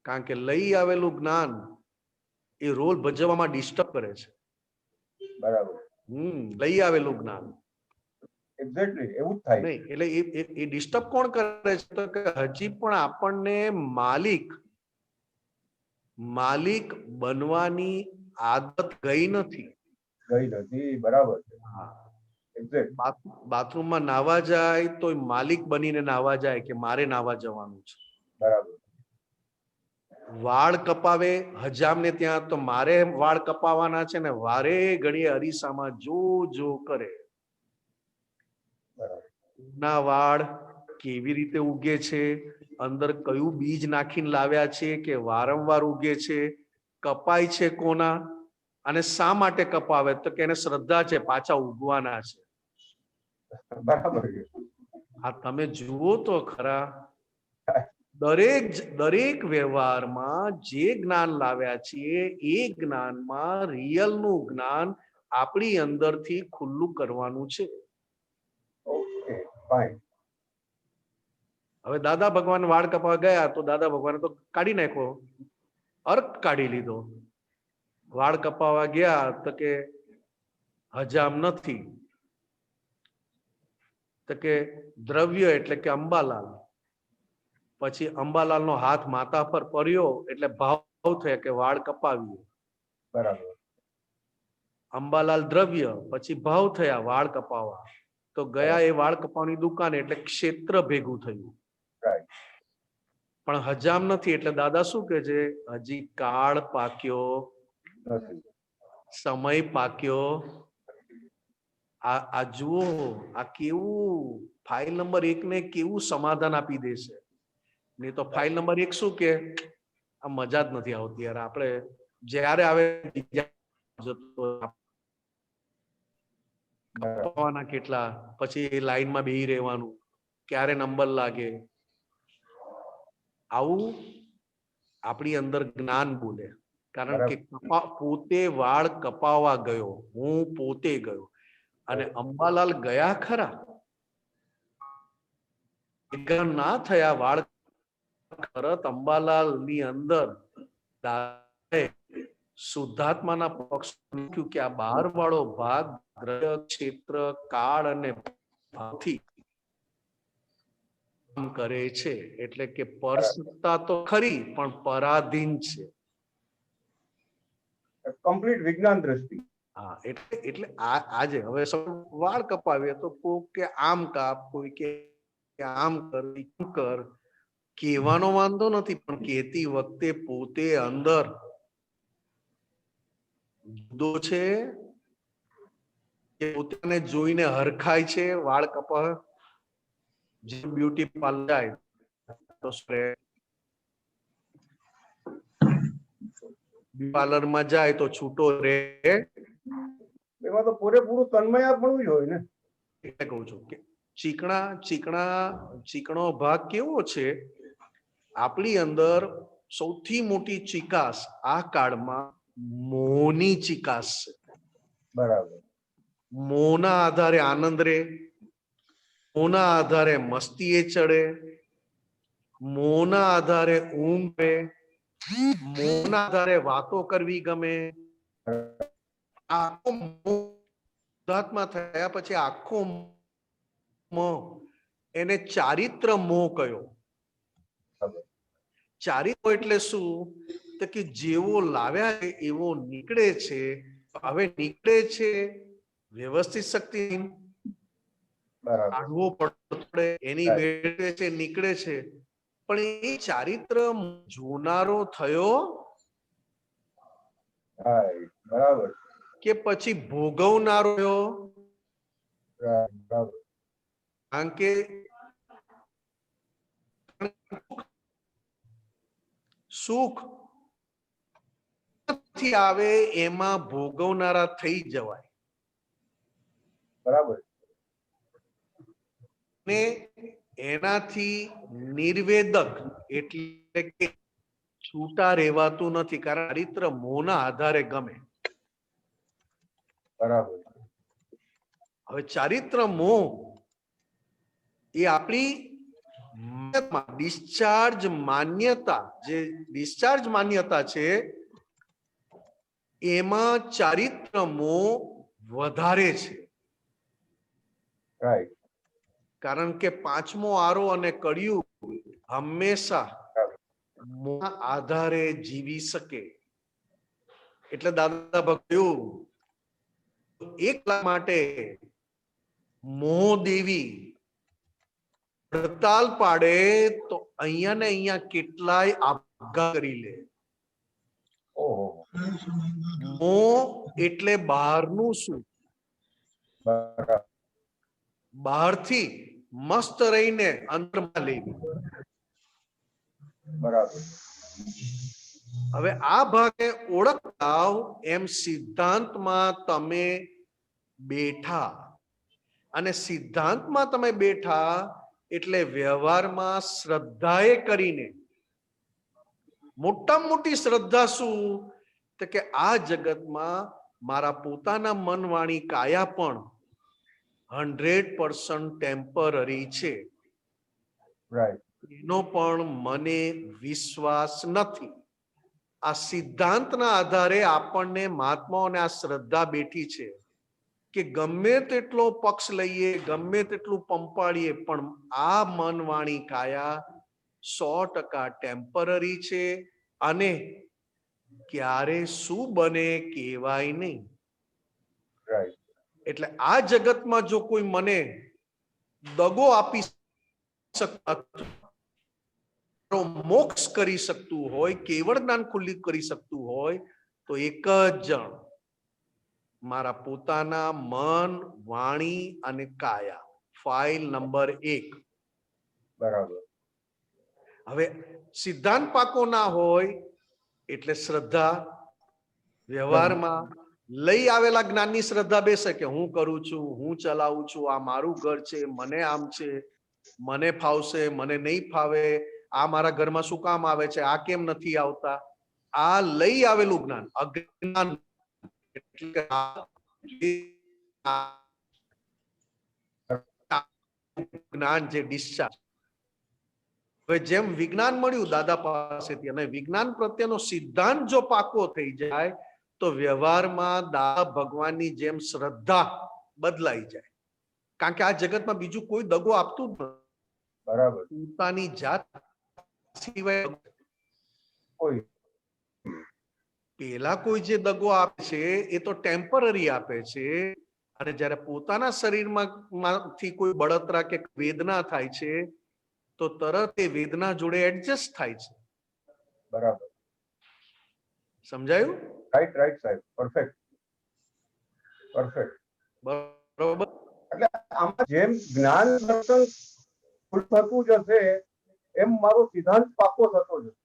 કારણ કે લઈ આવેલું જ્ઞાન એ રોલ ભજવવામાં ડિસ્ટર્બ કરે છે. બરાબર. લઈ આવેલું જ્ઞાન એક્ઝેક્ટલી એવું જ થાય. નહીં, એટલે એ ડિસ્ટર્બ કોણ કરે છે તો કે હજી પણ આપણને માલિક બનવાની આદત ગઈ નથી. ગઈ નથી. બરાબર છે. એક્ઝેક્ટ. બાથરૂમમાં નાવા જાય તો માલિક બનીને નાવા જાય કે મારે નાવા જવાનું છે. બરાબર. વાળ કપાવે હજામને ત્યાં તો મારે વાળ કપાવાના છે ને વારે ઘડીએ અરીસામાં જો કરે. બરાબર. ના વાળ કેવી રીતે ઉગે છે, અંદર કયું બીજ નાખીને લાવ્યા છે કે વારંવાર ઉગે છે, કપાય છે કોના અને શા માટે કપાવે તો કે એને શ્રદ્ધા છે પાછા ઉગવાના છે. બરાબર. આ તમે જુઓ તો ખરા, દરેક વ્યવહારમાં જે જ્ઞાન લાવ્યા છીએ એ જ્ઞાનમાં રિયલનું જ્ઞાન આપણી અંદરથી ખુલ્લું કરવાનું છે. ઓકે. ફાઇન. હવે દાદા ભગવાન વાળ કપાવા ગયા તો દાદા ભગવાને તો કાઢી નાખ્યો, અર્ક કાઢી લીધો. વાળ કપાવા ગયા તો કે હજામ નથી, તો કે દ્રવ્ય એટલે કે અંબાલાલ. પછી અંબાલાલનો હાથ માથા પર પડ્યો એટલે ભાવ થયા કે વાળ કપાવીએ. બરાબર. અંબાલાલ દ્રવ્ય, પછી ભાવ થયા વાળ કપાવા, તો ગયા એ વાળ કપાવાની દુકાને એટલે ક્ષેત્ર ભેગું થયું. રાઈટ. પણ હજામ નથી એટલે દાદા શું કે છે, હજી કાળ પાક્યો નથી. સમય પાક્યો. આ જુઓ, આ કેવું ફાઇલ નંબર 1 ને કેવું સમાધાન આપી દેશે. નહીં તો ફાઇલ નંબર 1 શું કે આ મજા જ નથી આવતી યાર, આપણે જ્યારે આવે કપાવાના કેટલા, પછી લાઈનમાં બેહી રહેવાનું, ક્યારે નંબર લાગે. આવું આપણી અંદર જ્ઞાન બોલે. કારણ કે પોતે વાળ કપાવા ગયો, હું પોતે ગયો. અને અંબાલાલ ગયા ખરા, ના થયા વાળ. તરત અંબાલાલ ની અંદર શુદ્ધાત્માના પક્ષ મૂક્યું કે આ બહાર વાળો ભાગ ગ્રહ, ક્ષેત્ર, કાળ અને ભાવથી કામ કરે છે. એટલે કે પરસત્તા તો ખરી પણ પરાધીન છે. કમ્પ્લીટ વિજ્ઞાન દ્રષ્ટિ. હા, એટલે આજે હવે વાળ કપાવીએ તો કોઈ કે આમ કાપ, કોઈ કે આમ કર. કહેવાનો વાંધો નથી, પણ કહેતી વખતે પોતે અંદર જુદો છે કે પોતાને જોઈને હરખાય છે. વાળ કપા જે બ્યુટી પાર્લર જાય તો પાર્લરમાં જાય તો છૂટો રહે. એમાં તો પૂરેપૂરું તન્મયાપણું જ હોય ને. એટલે કહું છું કે ચીકણો ભાગ કેવો છે આપણી અંદર. સૌથી મોટી ચિકાસ આ કાળમાં મોહની ચિકાસ છે. બરાબર. મોહના આધારે આનંદ રે, મોહના આધારે મસ્તી એ ચડે, મોહના આધારે ઊંઘ રે, મોહના આધારે વાતો કરવી ગમે. આખો મોહ શુદ્ધાત્મા થયા પછી આખો મોહ એને ચારિત્ર મોહ કયો. ચારિત્ર એટલે શું? તો કે જેવો લાવ્યા છે એવો નીકળે છે. હવે નીકળે છે વ્યવસ્થિત શક્તિ બરાબર. કાઢવો પડે એની મેળવે છે, નીકળે છે. પણ એ ચારિત્ર જોનારો થયો Right. બરાબર. કે પછી ભોગવનારો થયો? Right. બરાબર. કારણ કે સુખ થી આવે એમાં ભોગવનારા થઈ જવાય. બરાબર. ને એનાથી નિર્વેદક એટલે કે છૂટા રહેવાતું નથી, કારણ ચારિત્ર મોહના આધારે ગમે. બરાબર. હવે ચારિત્ર મોહ એ આપણી ડિસ્ચાર્જ માન્યતા, જે ડિસ્ચાર્જ માન્યતા છે એમાં ચારિત્ર મોહ વધારે છે. Right. કારણ કે પાંચમો આરો અને કળિયુગ હંમેશા મોહના આધારે જીવી શકે. એટલે દાદા ભક્તું એકલા માટે મોહ દેવી હડતાલ પાડે તો અહીંયા ને અહીંયા કેટલાય આપઘાત કરી લે. ઓહો. મોહ એટલે બહારનું શું? બરાબર. બહારથી મસ્ત રહીને અંદરમાં લેવી. બરાબર. હવે આ ભાગે ઓળખતા એમ સિદ્ધાંતમાં તમે બેઠા, અને સિદ્ધાંતમાં તમે બેઠા એટલે વ્યવહારમાં શ્રદ્ધાએ કરીને. મોટામાં મોટી શ્રદ્ધા શું? તો કે આ જગતમાં મારા પોતાના મન વાણી કાયા પણ 100% ટેમ્પરરી છે. Right. એનો પણ મને વિશ્વાસ નથી. આ સિદ્ધાંતના આધારે આપણને મહાત્માઓને આ શ્રદ્ધા બેઠી છે કે ગમે તેટલો પક્ષ લઈએ, ગમે તેટલું પંપાડીએ, પણ આ મન વાણી કાયા 100% ટેમ્પરરી છે. અને ક્યારે શું બને કહેવાય નહીં. Right. એટલે આ જગતમાં જો કોઈ મને દગો આપી મોક્ષ કરી શકતું હોય, કેવળ જ્ઞાન ખુલ્લી કરી શકતું હોય તો એક જ જણ, મારા પોતાના મન, વાણી અને કાયા. File number 1. બરાબર. હવે સિદ્ધાંત પાકો ના હોય એટલે શ્રદ્ધા વ્યવહારમાં લઈ આવેલા જ્ઞાનની શ્રદ્ધા બેસે કે હું કરું છું, હું ચલાવું છું, આ મારું ઘર છે, મને આમ છે, મને ફાવશે, મને નહીં ફાવે, આ મારા ઘરમાં શું કામ આવે છે, આ કેમ નથી આવતા. આ લઈ આવેલું જ્ઞાન અજ્ઞાન જ્ઞાન જે ડિસ્ચાર્જ. હવે જેમ વિજ્ઞાન મળ્યું દાદા પાસેથી, અને વિજ્ઞાન પ્રત્યેનો સિદ્ધાંત જો પાકો થઈ જાય તો વ્યવહારમાં દાદા ભગવાનની જેમ શ્રદ્ધા બદલાઈ જાય. કારણ કે આ જગતમાં બીજું કોઈ દગો આપતું જ નથી. બરાબર. પોતાની જાત સિવાય કોઈ પેલા કોઈ જે દગો આપે છે એ તો ટેમ્પરરી આપે છે. અને જયારે પોતાના શરીરમાંથી કોઈ બળતરા કે વેદના થાય છે તો તરત એ વેદના જોડે એડજસ્ટ થાય છે. બરાબર. સમજાયું? રાઈટ રાઈટ સાહેબ. પરફેક્ટ. પરફેક્ટ. બરોબર. એટલે આમાં જેમ જ્ઞાન દર્શન થતું જશે એમ મારો સિદ્ધાંત પાકો થતો જશે.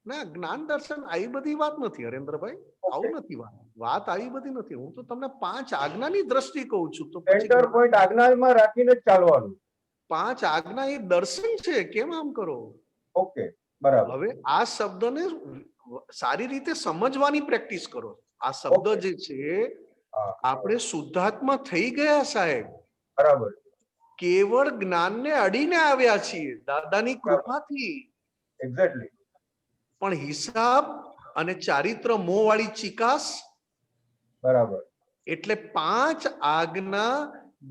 ના, જ્ઞાન દર્શન આવી બધી વાત નથી હરેન્દ્રભાઈ. આવું નથી વાત આવી બધી નથી. હું તો તમને 5 આજ્ઞાની દ્રષ્ટિ કહું છું. તો સેન્ટર પોઈન્ટ આજ્ઞામાં રાખીને જ ચાલવાનું. 5 આજ્ઞા એ દર્શન છે. કેમ આમ કરો? ઓકે, બરાબર. હવે આ શબ્દને સારી રીતે સમજવાની પ્રેક્ટિસ કરો. આ શબ્દ જે છે આપણે શુદ્ધાત્મા થઈ ગયા સાહેબ. બરાબર. કેવળ જ્ઞાનને અડીને આવ્યા છીએ દાદાની કૃપાથી. એક્ઝેક્ટલી. પણ હિસાબ અને ચારિત્ર મોહ વાળી ચિકાસ, બરાબર એટલે 5 આજ્ઞા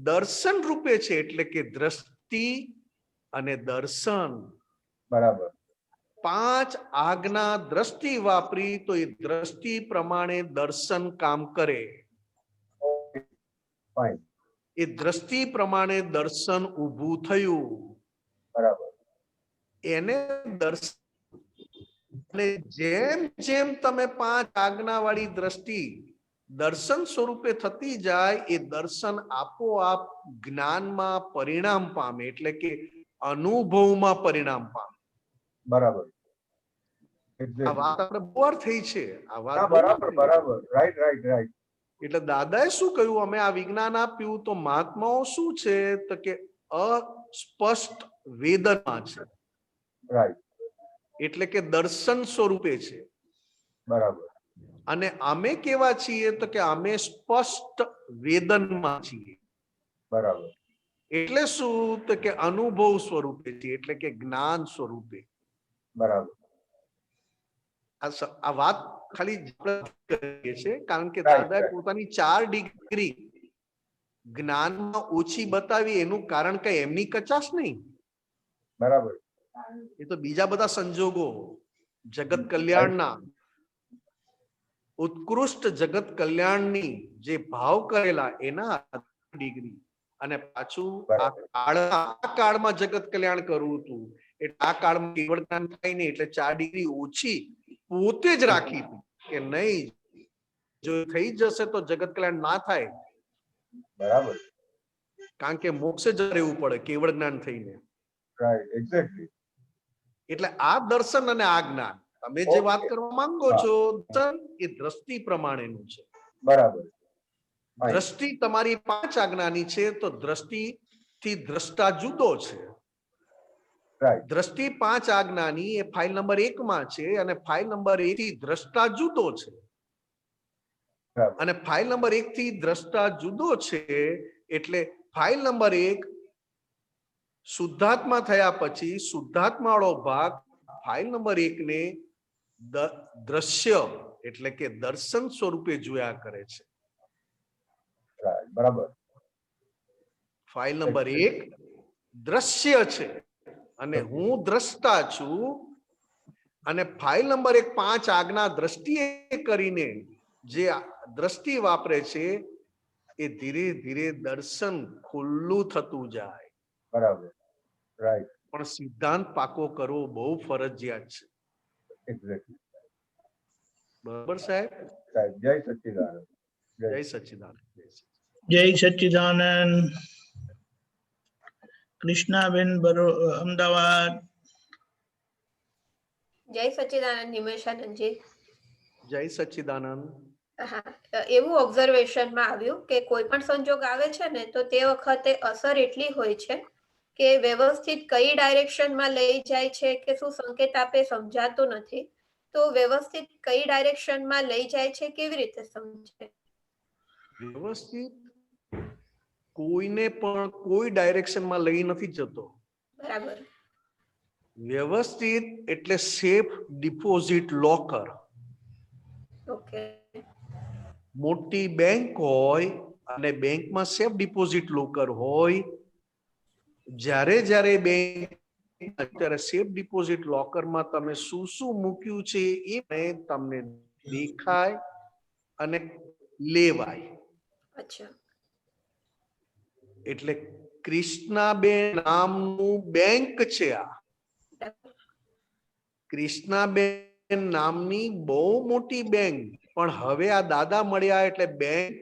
દર્શન રૂપે છે, એટલે કે દ્રષ્ટિ અને દર્શન. બરાબર 5 આજ્ઞા દ્રષ્ટિ વાપરી તો એ દ્રષ્ટિ પ્રમાણે દર્શન કામ કરે, ફાઇન એ દ્રષ્ટિ પ્રમાણે દર્શન ઊભું થયું, બરાબર એને દર્શન. અને જેમ જેમ તમે 5 આજ્ઞા વાળી દ્રષ્ટિ દર્શન સ્વરૂપે થતી જાય, એ દર્શન આપોઆપ જ્ઞાનમાં પરિણામ પામે, એટલે કે અનુભવમાં પરિણામ પામે. બરાબર આ વાત આપણે બહુ વાર થઈ છે, આ વાત બહુ વાર બરાબર થઈ. બરાબર રાઈટ રાઈટ રાઈટ એટલે દાદાએ શું કહ્યું, અમે આ વિજ્ઞાન આપ્યું તો મહાત્માઓ શું છે, તો કે અસ્પષ્ટ વેદના છે, રાઈટ એટલે કે દર્શન સ્વરૂપે છે. બરાબર અને અમે કેવા છીએ, તો કે અમે સ્પષ્ટ વેદનમાં છીએ. બરાબર એટલે શું, તો કે અનુભવ સ્વરૂપે છે, એટલે કે જ્ઞાન સ્વરૂપે. બરાબર આ વાત ખાલી કરીએ છીએ કારણ કે Right, દાદાએ right. પોતાની 4 ડિગ્રી જ્ઞાનમાં ઓછી બતાવી, એનું કારણ કઈ એમની કચાશ નહીં, બરાબર એ તો બીજા બધા સંજોગો જગત કલ્યાણના, ઉત્કૃષ્ટ જગત કલ્યાણની જે ભાવ કરેલા એના ડિગ્રી. અને પાછું આ કાળમાં જગત કલ્યાણ કરવું હતું, એટલે આ કાળમાં કેવળ જ્ઞાન થાય નહીં, એટલે 4 ડિગ્રી ઓછી પોતે જ રાખી હતી કે નહીં, જો થઈ જશે તો જગત કલ્યાણ ના થાય, બરાબર કારણ કે મોક્ષે જ રહેવું પડે કેવળ જ્ઞાન થઈને. રાઈટ એક્ઝેક્ટલી એટલે આ દર્શન અને આ જ્ઞાન તમે જે વાત કરવા માંગો છો, દર્શન એ દ્રષ્ટિ પ્રમાણેનું છે. બરાબર દ્રષ્ટિ તમારી 5 આજ્ઞાની છે, તો દ્રષ્ટિ થી દ્રષ્ટા જુદો છે. રાઈટ દ્રષ્ટિ 5 આજ્ઞાની એ ફાઇલ નંબર 1 માં છે, અને ફાઇલ નંબર 1 થી દ્રષ્ટા જુદો છે. બરાબર અને ફાઇલ નંબર 1 થી દ્રષ્ટા જુદો છે, એટલે ફાઇલ નંબર 1 શુદ્ધાત્મા થયા પછી શુદ્ધાત્મા વાળો ભાગ ફાઇલ નંબર 1 ને દ્રશ્ય એટલે કે દર્શન સ્વરૂપે જોયા કરે છે. રાઈટ બરાબર ફાઇલ નંબર 1 દ્રશ્ય છે અને હું દ્રષ્ટા છું, અને ફાઇલ નંબર 1 5 આજ્ઞા દ્રષ્ટિએ કરીને જે દ્રષ્ટિ વાપરે છે, એ ધીરે ધીરે દર્શન ખુલ્લું થતું જાય. બરાબર રાઈટ પણ સિદ્ધાંત પાકો કરવો બહુ ફરજિયાત છે. એક્ઝેક્ટલી બરાબર સાહેબ? સાહેબ જય સચ્ચિદાનંદ જય સચ્ચિદાનંદ. જય સચ્ચિદાનંદ. કૃષ્ણાબેન અમદાવાદ. જય સચ્ચિદાનંદ નિમેશાનંદજી. જય સચ્ચિદાનંદ. હા, એવું ઓબ્ઝર્વેશનમાં આવ્યું કે કોઈ પણ સંજોગ આવે છે ને, તો તે વખતે અસર એટલી હોય છે કે વ્યવસ્થિત કઈ ડાયરેક્શનમાં લઈ જાય છે કે શું સંકેત આપે સમજાતું નથી. તો વ્યવસ્થિત કઈ ડાયરેક્શનમાં લઈ જાય છે કેવી રીતે સમજે? વ્યવસ્થિત કોઈને પણ કોઈ ડાયરેક્શનમાં લઈ નથી જતો. બરાબર. વ્યવસ્થિત એટલે સેફ ડિપોઝિટ લોકર. ઓકે. મોટી બેંક હોય અને બેંકમાં સેફ ડિપોઝિટ લોકર હોય, જ્યારે જ્યારે બેંક અત્યારે સેફ ડિપોઝિટ લોકરમાં તમે શું શું મૂક્યું છે એ તમને દેખાય અને લેવાય. અચ્છા. એટલે કૃષ્ણાબેન નામનું બેંક છે. આ કૃષ્ણાબેન નામની બહુ મોટી બેંક, પણ હવે આ દાદા મળ્યા એટલે બેંક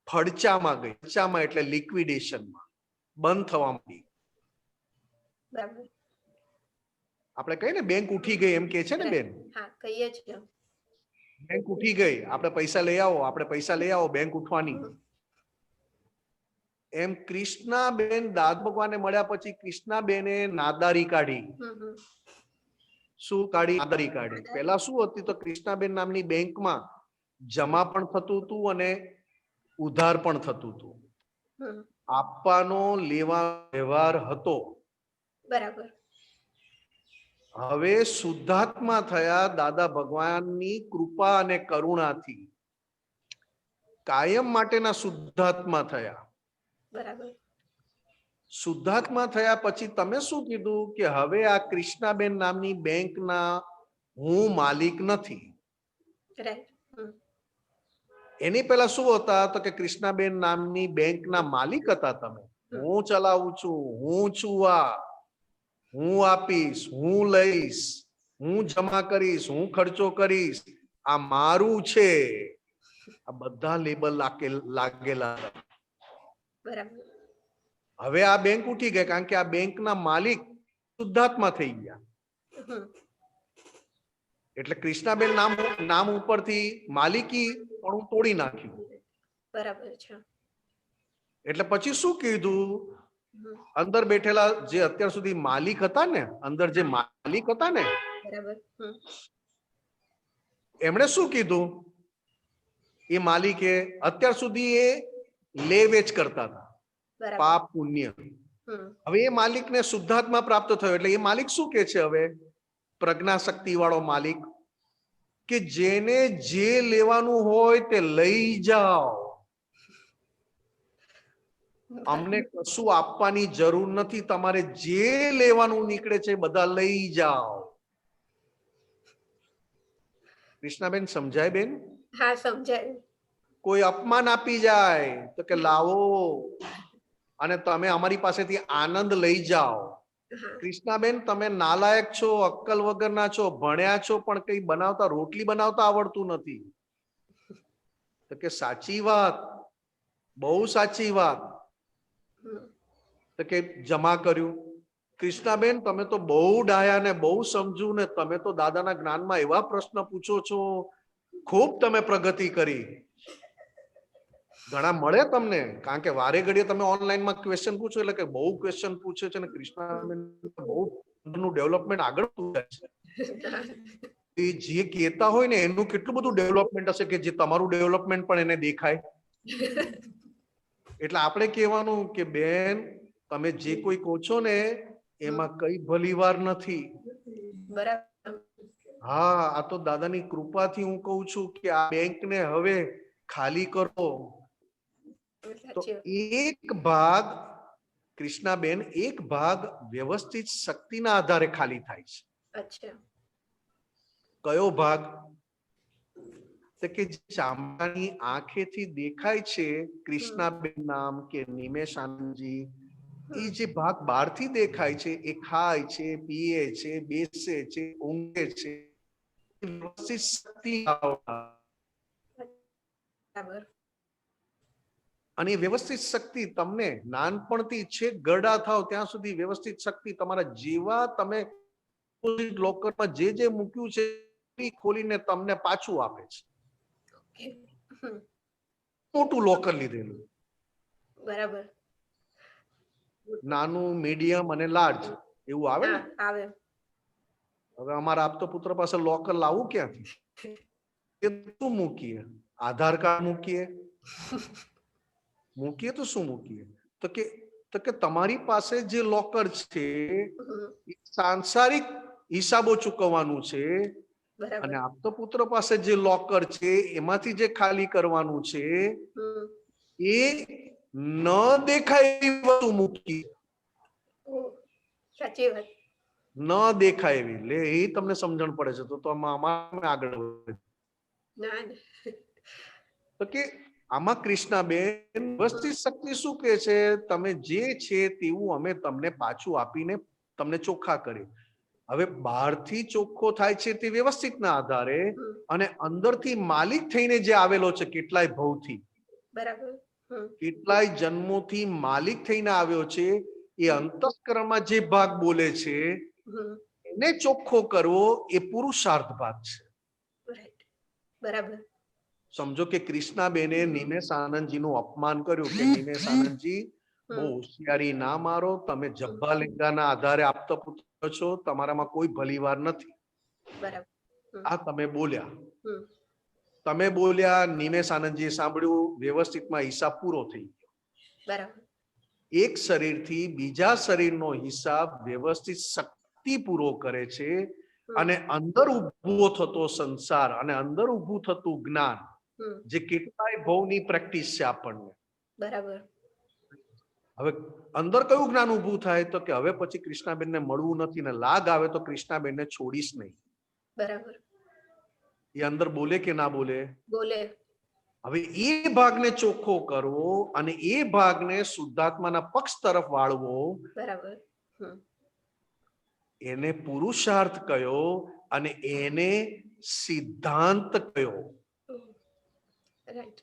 ફડચામાં ગઈ. ફડચામાં એટલે લિક્વિડેશનમાં, બંધ થવા માંડી. બરાબર. આપણે કહીએ ને બેંક ઉઠી ગઈ, એમ કે છે ને બેન, હા, કહીએ છીએ. બેંક ઉઠી ગઈ, આપણે પૈસા લઈ આવો, આપણે પૈસા લઈ આવો, બેંક ઉઠવાની. એમ કૃષ્ણાબેન દાદા ભગવાનને મળ્યા પછી કૃષ્ણાબેને નાદારી કાઢી. શું કાઢી? નાદારી કાઢી. પહેલા શું હતી, તો કૃષ્ણાબેન નામની બેંકમાં જમા પણ થતું હતું અને ઉધાર પણ થતું હતું. આપવાનો લેવા વ્યવહાર હતો. બરાબર. હવે શુદ્ધાત્મા થયા દાદા ભગવાનની કૃપા અને કરુણાથી, કાયમ માટેના શુદ્ધાત્મા થયા. બરાબર. શુદ્ધાત્મા થયા પછી તમે શું કીધું કે હવે આ કૃષ્ણાબેન નામની બેંકના હું માલિક નથી. રાઈટ. એની પહેલા શું હતા તો કે કૃષ્ણાબેન નામની બેંકના માલિક હતા તમે. હું ચલાવું છું, હું છું, હું આપીશ, હું લઈશ, હું જમા કરીશ, હું ખર્ચો કરીશ, આ મારું છે. આ બધા લેબલ લાગેલા. બરાબર. હવે આ બેંક ઉઠી ગઈ કારણ કે આ બેંકના માલિક શુદ્ધાત્મા થઈ ગયા. એટલે કૃષ્ણાબેન નામ ઉપરથી માલિકી પણ તોડી નાખ્યું. બરાબર છે. એટલે પછી શું કીધું, અંદર બેઠેલા જે અત્યાર સુધી માલિક હતા ને, અંદર જે માલિક હતા ને, બરાબર. એમણે શું કીધું, એ માલિકે અત્યાર સુધી એ લે વેચ કરતા હતા, બરાબર. પાપ પુણ્ય. હવે એ માલિકને શુદ્ધાત્મા પ્રાપ્ત થયો એટલે એ માલિક શું કે છે, હવે પ્રજ્ઞા શક્તિ વાળો માલિક, કે જેને જે લેવાનું હોય તે લઈ જાઓ, અમને કશું આપવાની જરૂર નથી, તમારે જે લેવાનું નીકળે છે બધા લઈ જાઓ. કૃષ્ણાબેન સમજાય બેન? હા, સમજાય. કોઈ અપમાન આપી જાય તો કે લાવો અને તમે અમારી પાસેથી આનંદ લઈ જાઓ. કૃષ્ણાબેન તમે નાલાયક છો, અક્કલ વગરના છો, ભણ્યા છો પણ કઈ બનાવતા, રોટલી બનાવતા આવડતું નથી. તો કે સાચી વાત, બહુ સાચી વાત. તો કે જમા કર્યું. કૃષ્ણાબેન તમે તો બહુ ડાયા ને બહુ સમજુ ને તમે તો દાદાના જ્ઞાનમાં એવા પ્રશ્ન પૂછો છો, ખૂબ તમે પ્રગતિ કરી. ઘણા મળે તમને કારણ કે વારે ઘડીએ તમે ઓનલાઈનમાં ક્વેશ્ચન પૂછો એટલે કે બહુ ક્વેશ્ચન પૂછે છે અને કૃષ્ણાબેન બહુ ડેવલપમેન્ટ આગળ જાય છે. જે કહેતા હોય ને એનું કેટલું બધું ડેવલપમેન્ટ હશે કે જે તમારું ડેવલપમેન્ટ પણ એને દેખાય. એટલે આપણે કહેવાનું કે બેન તમે જે કોઈ કહો છો ને એમાં કઈ ભલીવાર નથી. બરાબર. હા, આ તો દાદાની કૃપાથી હું કહું છું કે આ બેંકને હવે ખાલી કરો. તો એક ભાગ કૃષ્ણાબેન, એક ભાગ વ્યવસ્થિત શક્તિના આધારે ખાલી થાય છે. અચ્છા. કયો ભાગ? તો કે ચામડાની આંખેથી દેખાય છે કૃષ્ણાબેન નામ કે નિમેશ આનંદજી, એ જે ભાગ બહારથી દેખાય છે એ ખાય છે, પીએ છે, બેસે છે, ઊંઘે છે, વ્યવસ્થિત શક્તિ. બરાબર. અને વ્યવસ્થિત શક્તિ તમને નાનપણથી છે ગરડા થાવ ત્યાં સુધી વ્યવસ્થિત શક્તિ તમારા જેવા તમે લોકરમાં જે મૂક્યું છે ખોલીને તમને પાછું આપે છે. મોટું લોકર લીધેલું. બરાબર. નાનું, મીડિયમ અને લાર્જ એવું આવે ને. આવે. હવે અમારા આપતો પુત્ર પાસે લોકર લાવવું ક્યાંથી? શું મૂકીએ? આધાર કાર્ડ મૂકીએ તો શું મૂકીએ? તો કે તમારી પાસે જે લોકર છે સાંસારિક હિસાબો ચૂકવવાનું છે અને આપતો પુત્ર પાસે જે લોકર છે એમાંથી જે ખાલી કરવાનું છે એ ન દેખાય એવી વસ્તુ મૂકી. સાચી વાત. ન દેખાય એવી, લે એ તમને સમજણ પડે છે તો આમાં આગળ તો કે આમાં કૃષ્ણાબેન વ્યવસ્થિત શક્તિ શું કે છે, તમે જે છે તેવું અમે તમને પાછું આપીને તમને ચોખ્ખા કરી. હવે બહારથી ચોખ્ખો થાય છે તે વ્યવસ્થિતના આધારે અને અંદરથી માલિક થઈને જે આવેલો છે કેટલાય ભવથી, બરાબર, કેટલાય જન્મોથી માલિક થઈને આવ્યો છે, એ અંતસ્કરણમાં જે ભાગ બોલે છે એને ચોખ્ખો કરવો એ પુરુષાર્થ ભાગ છે. બરાબર. સમજો કે કૃષ્ણાબેને નિમેશ આનંદજીનું અપમાન કર્યું કે નિમેશ આનંદજી બહુ હોશિયારી ના મારો, તમે જબ્બા લિંગાના આધારે આપતા પુત્ર છો, તમારામાં કોઈ ભલીવાર નથી. બરાબર. આ તમે બોલ્યા, નિમેશ આનંદજીએ સાંભળ્યું, વ્યવસ્થિતમાં હિસાબ પૂરો થઈ ગયો. બરાબર. એક શરીરથી બીજા શરીરનો હિસાબ વ્યવસ્થિત શક્તિ વ્યક્તિ પૂરો કરે છે અને અંદર ઉભો થતો સંસાર અને અંદર ઊભું થતું જ્ઞાન જે કેટલાય ભવની પ્રેક્ટિસ છે આપણને. બરાબર. હવે અંદર કયું જ્ઞાન ઊભું થાય તો કે હવે પછી કૃષ્ણાબેનને મળવું નથી ને લાગ આવે તો કૃષ્ણાબેનને છોડીશ નહીં. બરાબર. એ અંદર બોલે કે ના બોલે? બોલે. હવે એ ભાગને ચોખ્ખો કરવો અને એ ભાગને શુદ્ધાત્માના પક્ષ તરફ વાળવો. બરાબર. એને પુરુષાર્થ કયો અને એને સિદ્ધાંત કયો. રાઈટ.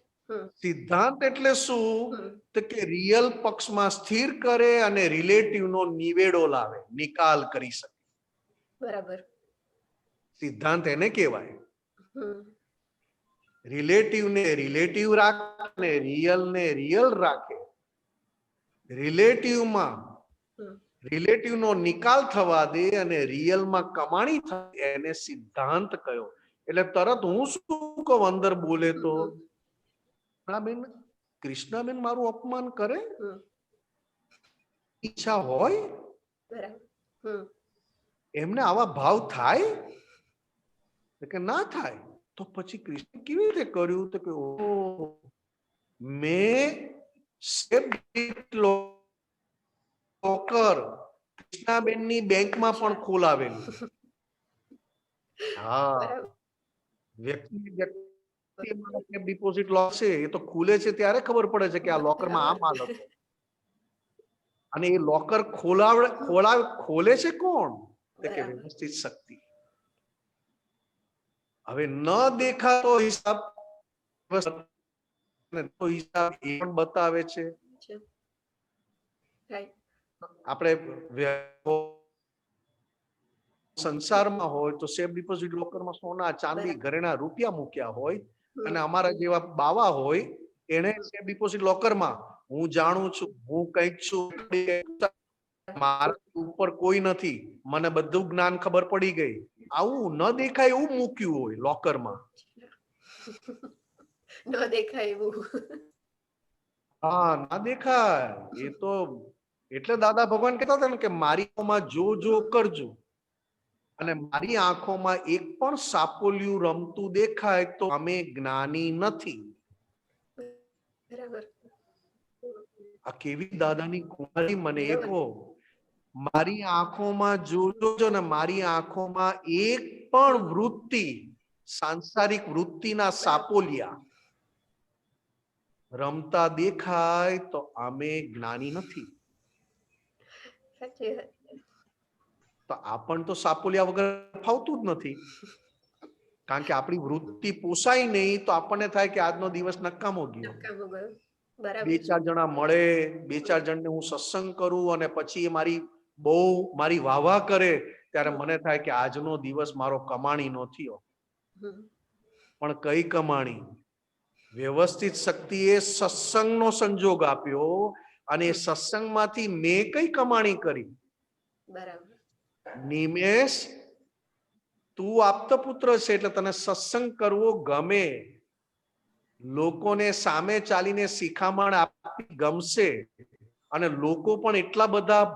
સિદ્ધાંત એટલે શું? તો કે રિયલ પક્ષમાં સ્થિર કરે અને રિલેટિવ નો નિવેડો લાવે, નિકાલ કરી શકે. બરાબર. સિદ્ધાંત એને કહેવાય. રિલેટિવ ને રિલેટિવ રાખે ને રિયલ ને રિયલ રાખે. રિલેટિવમાં રિલેટિવ નો નિકાલ થવા દે અને રિયલમાં કમાણી થાય, એને સિદ્ધાંત કયો. એટલે તરત હું શું કહું અંદર બોલે તો કૃષ્ણાબેન મારું અપમાન કરે, ઈચ્છા હોય, એમને આવા ભાવ થાય કે ના થાય તો પછી કૃષ્ણ કેવી રીતે કર્યું તો કે મેં લોકર કૃષ્ણાબેનની બેંકમાં પણ ખોલાવેલું. હા, વ્યક્તિ ડિપોઝિટ લોક છે એ તો ખુલે છે ત્યારે ખબર પડે છે કે આ લોકરમાં આ માલ હતો. અને એ લોકર ખોલે છે કોણ? કે વ્યવસ્થિત શક્તિ. હવે ન દેખાતો હિસાબ હિસાબ એ પણ બતાવે છે. આપણે સંસારમાં હોય તો સેફ ડિપોઝિટ લોકરમાં સોના ચાંદી ઘરેણા રૂપિયા મૂક્યા હોય અને અમારા જેવા બાવા હોય એને સેફ ડિપોઝિટ લોકરમાં હું જાણું છું, હું કઈક છું, મારા ઉપર કોઈ નથી, મને બધું જ્ઞાન ખબર પડી ગઈ, આવું ન દેખાય એવું મૂક્યું હોય લોકરમાં. ન દેખાય એવું. હા, ના દેખાય એ તો. એટલે દાદા ભગવાન કહેતા હતા ને કે મારી આંખોમાં જો કરજો અને મારી આંખોમાં એક પણ સાપોલિયું રમતું દેખાય તો અમે જ્ઞાની નથી. આ કેવી દાદાની કુમારી મને એ કહો. મારી આંખોમાં જોજો ને મારી આંખોમાં એક પણ વૃત્તિ સાંસારિક વૃત્તિના સાપોલિયા રમતા દેખાય તો અમે જ્ઞાની નથી. તો આપણ તો સાપોલિયા વગર ફાવતું જ નથી, કારણ કે આપણી વૃત્તિ પોસાય નહીં તો આપણને થાય કે આજનો દિવસ નકામો ગયો. બે ચાર જણા મળે, બે ચાર જણને હું સત્સંગ કરું અને પછી એ મારી વાહ કરે ત્યારે મને થાય કે આજનો દિવસ મારો કમાણી નો થયો. પણ કઈ કમાણી? વ્યવસ્થિત શક્તિએ સત્સંગનો સંજોગ આપ્યો અને એ સત્સંગમાંથી મેં કઈ કમાણી કરી? બરાબર. નિમેશ, તું આપતો પુત્ર છે એટલે તને સત્સંગ કરવો ગમે, લોકોને સામે ચાલીને શિખામણ આપી ગમશે અને લોકો પણ એટલા બધા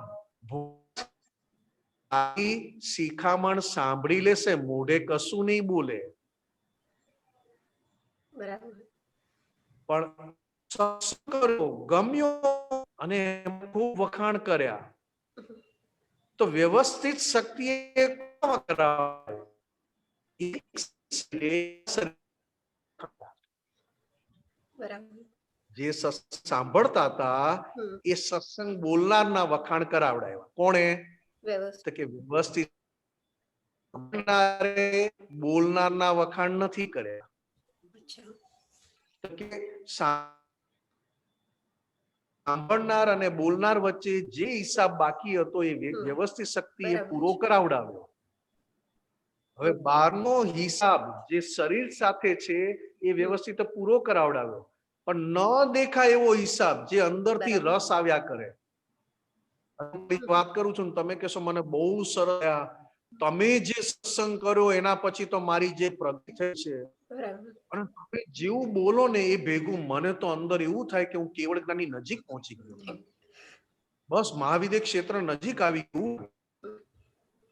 શિખામણ સાંભળી લેશે, મોઢે કશું નહીં બોલે. બરાબર. પણ સત્સંગ કર્યો, ગમ્યો અને ખૂબ વખાણ કર્યા તો વ્યવસ્થિત શક્તિએ જે સાંભળતા હતા એ સત્સંગ બોલનારના વખાણ કરાવડાવ્યા. કોણે? તો કે વ્યવસ્થિત બોલનારના વખાણ નથી કર્યા. સાંભળનાર અને બોલનાર વચ્ચે જે હિસાબ બાકી હતો એ વ્યવસ્થિત શક્તિએ પૂરો કરાવડાવ્યો. હવે બહારનો હિસાબ જે શરીર સાથે છે એ વ્યવસ્થિત પૂરો કરાવડાવ્યો, પણ ન દેખાય એવો હિસાબ જે અંદરથી રસ આવ્યા કરે. વાત કરું છું, તમે કહેશો મને બહુ સરસ, તમે જે સત્સંગ કર્યો એના પછી તો મારી જે પ્રગતિ થઈ છે, અને તમે જેવું બોલો ને એ ભેગું મને તો અંદર એવું થાય કે હું કેવળ જ્ઞાનની નજીક પહોંચી ગયો, બસ મહાવિદ્ય ક્ષેત્ર નજીક આવી ગયું.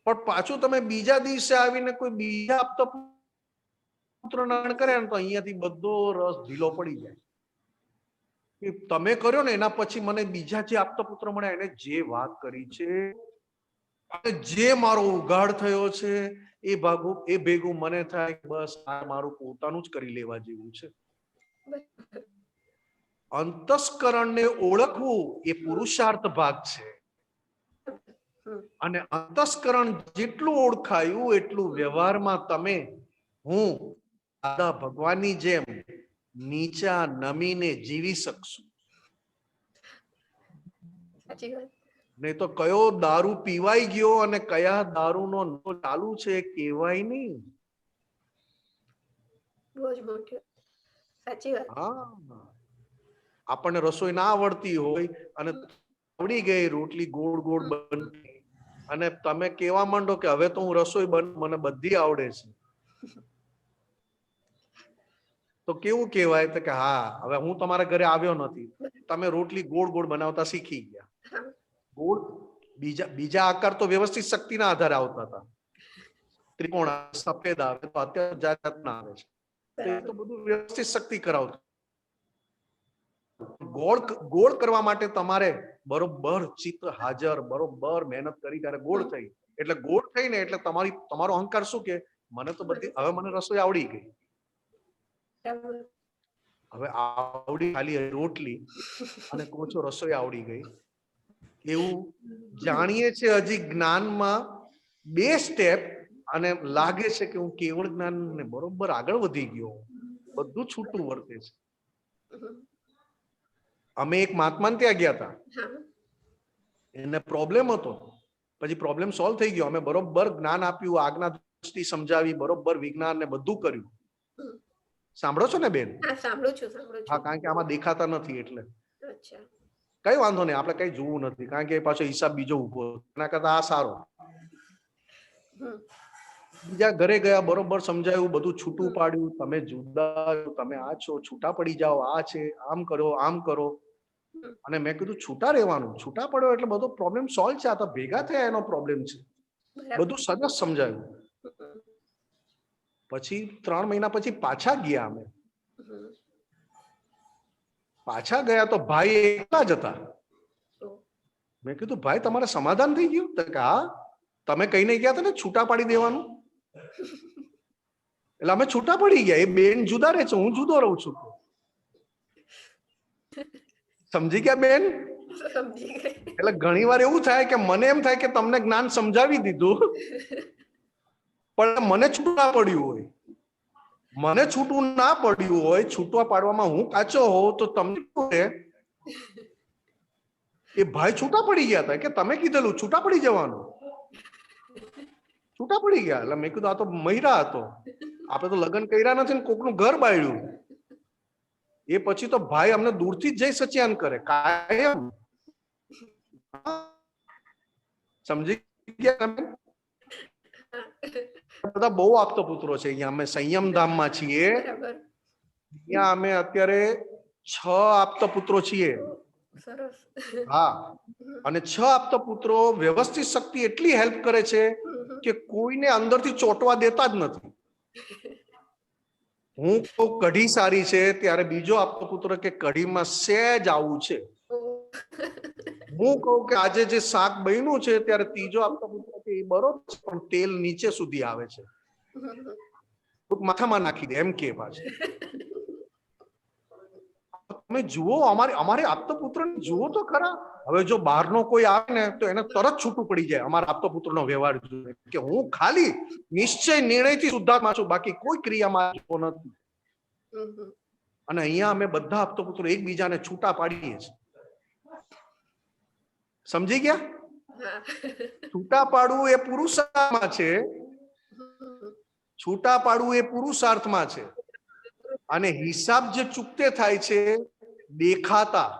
પણ પાછું તમે બીજા દિવસે આવીને કોઈ બીજા આપતા પુત્ર નારાયણ કરે ને તો અહીંયાથી બધો રસ ઢીલો પડી જાય કે તમે કર્યો ને એના પછી મને બીજા જે આપતા પુત્ર મળ્યા એને જે વાત કરી છે અને જે મારો ઉઘાડ થયો છે એ ભેગું મને થાય કે બસ આ મારું પોતાનું જ કરી લેવા જેવું છે. અંતસ્કરણને ઓળખવું એ પુરુષાર્થ ભાગ છે અને અંતસ્કરણ જેટલું ઓળખાયું એટલું વ્યવહારમાં તમે હું દાદા ભગવાનની જેમ નીચા નમીને જીવી શકશું. સાચી વાત. નહીં તો કયો દારૂ પીવાઈ ગયો અને કયા દારૂનો નશો ચાલુ છે કહેવાય નહીં. બહુ જ મોટું. સાચી વાત. હા, આપણને રસોઈ ના આવડતી હોય અને આવડી ગઈ, રોટલી ગોળ ગોળ બનતી અને તમે કેવા માંડો કે હવે તો હું રસોઈ મને બધી આવડે છે, તો કેવું કહેવાય તો કે હા હવે હું તમારા ઘરે આવ્યો નથી, તમે રોટલી ગોળ ગોળ બનાવતા શીખી ગયા. ગોળ બીજા આકાર તો વ્યવસ્થિત શક્તિના આધારે આવતા હતા, ત્રિકોણ સફેદ આવે તો અત્યારે જાત જાતના આવે છે, તો એ તો બધું વ્યવસ્થિત શક્તિ કરાવતું. ગોળ કરવા માટે તમારે બરોબર ચિત્ત હાજર, બરોબર મહેનત કરી ત્યારે ગોળ થઈ. એટલે ગોળ થઈ ને એટલે તમારો અહંકાર શું કે મને તો બધી હવે મને રસોઈ આવડી ગઈ. હવે આવડી ખાલી રોટલી અને કોચો રસોઈ આવડી ગઈ એવું જાણીએ છે. હજી જ્ઞાનમાં 2 સ્ટેપ અને લાગે છે કે હું કેવળ જ્ઞાન ને બરોબર આગળ વધી ગયો, બધું છૂટું વર્તે છે. અમે એક મહાત્માને ત્યાં ગયા હતા, એને પ્રોબ્લેમ હતો, પછી પ્રોબ્લેમ સોલ્વ થઈ ગયો. અમે બરોબર જ્ઞાન આપ્યું, આજ્ઞા દ્રષ્ટિ સમજાવી, બરોબર વિજ્ઞાન ને બધું કર્યું. સાંભળો છો ને બેન? સાંભળું છું. હા, કારણ કે આમાં દેખાતા નથી એટલે અચ્છા, કઈ વાંધો નહીં, આપણે કઈ જોવું નથી, કારણ કે પાછો હિસાબ બીજો ઉભો, એના કરતા આ સારો. બીજા ઘરે ગયા, બરોબર સમજાયું, બધું છૂટું પાડ્યું, તમે જુદા, તમે આ છો, છૂટા પડી જાઓ, આ છે, આમ કરો, આમ કરો. અને મેં કીધું છૂટા રહેવાનું, છૂટા પડ્યો એટલે બધો પ્રોબ્લેમ સોલ્વ છે. આ તો ભેગા થયા એનો પ્રોબ્લેમ છે. બધું સરસ સમજાયું. પછી 3 મહિના પછી પાછા ગયા. અમે પાછા ગયા તો ભાઈ એકલા જ હતા. મેં કીધું ભાઈ તમારે સમાધાન થઈ ગયું? તો કે હા, તમે કહીને ગયા હતા ને છૂટા પાડી દેવાનું, એટલે અમે છૂટા પડી ગયા. એ બેન જુદા રહે છે, હું જુદો રહું છું. સમજી ગયા બેન? એટલે ઘણી વાર એવું થાય કે મને એમ થાય કે તમને જ્ઞાન સમજાવી દીધું પણ મને છૂટું ના પડ્યું હોય, મને છૂટું ના પડ્યું હોય, છૂટવા પાડવામાં હું કાચો હોઉં તો તમને એ ભાઈ છૂટા પડી ગયા હતા કે તમે કીધેલું છૂટા પડી જવાનું, છૂટા પડી ગયા. એટલે મેં કીધું આ તો મહિરા હતો, આપણે તો લગ્ન કર્યા નથી ને કોકનું ઘર બાળ્યું. એ પછી તો ભાઈ અમને દૂરથી જ જઈ સચ્યાન કરે કાયમ. સમજી ગયા તમે? બધા બહુ આપતો પુત્રો છે. અહીંયા અમે સંયમ ધામમાં છીએ, અહીંયા અમે અત્યારે 6 આપતા પુત્રો છીએ. હા, અને 6 આપતા પુત્રો વ્યવસ્થિત શક્તિ એટલી હેલ્પ કરે છે કે કોઈને અંદરથી ચોંટવા દેતા જ નથી. હું કહું કઢી સારી છે ત્યારે બીજો આપતો પુત્ર કે કઢીમાં સહેજ આવું છે. હું કહું કે આજે જે શાક બન્યું છે ત્યારે ત્રીજો આપતો પુત્ર કે એ બરોબર પણ તેલ નીચે સુધી આવે છે, માથામાં નાખી દે એમ કે પાછું. તમે જુઓ અમારે આપતા પુત્રને જુઓ તો ખરા. હવે જો બહારનો કોઈ આવે ને તો એને તરત છૂટું પડી જાય અમારા આપતા પુત્રનો વ્યવહાર જોઈએ કે હું ખાલી નિશ્ચય નિર્ણયથી શુદ્ધાત્મા છું, બાકી કોઈ ક્રિયામાં નથી. અને અહીંયા અમે બધા આપતા પુત્રો એકબીજાને છૂટા પાડીએ છીએ. સમજી ગયા? છૂટા પાડવું એ પુરુષાર્થમાં છે, છૂટા પાડવું એ પુરુષાર્થમાં છે. અને હિસાબ જે ચૂકતે થાય છે દેખાતા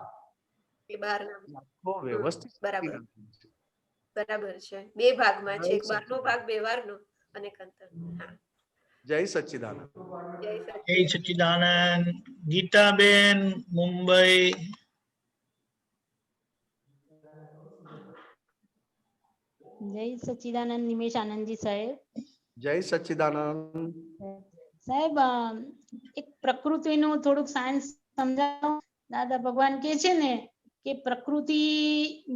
વ્યવસ્થિત. બરાબર છે. 2 ભાગમાં છે, એક બહારનો ભાગ વ્યવહારનો અને અંતર. જય સચ્ચિદાનંદ. જય સચ્ચિદાનંદ. ગીતાબેન મુંબઈ. જય સચ્ચિદાનંદ નિમેશ આનંદજી સાહેબ. જય સચ્ચિદાનંદ. સાહેબ એક પ્રકૃતિનું થોડુંક સાયન્સ સમજાવો. દાદા ભગવાન કે છે ને કે પ્રકૃતિ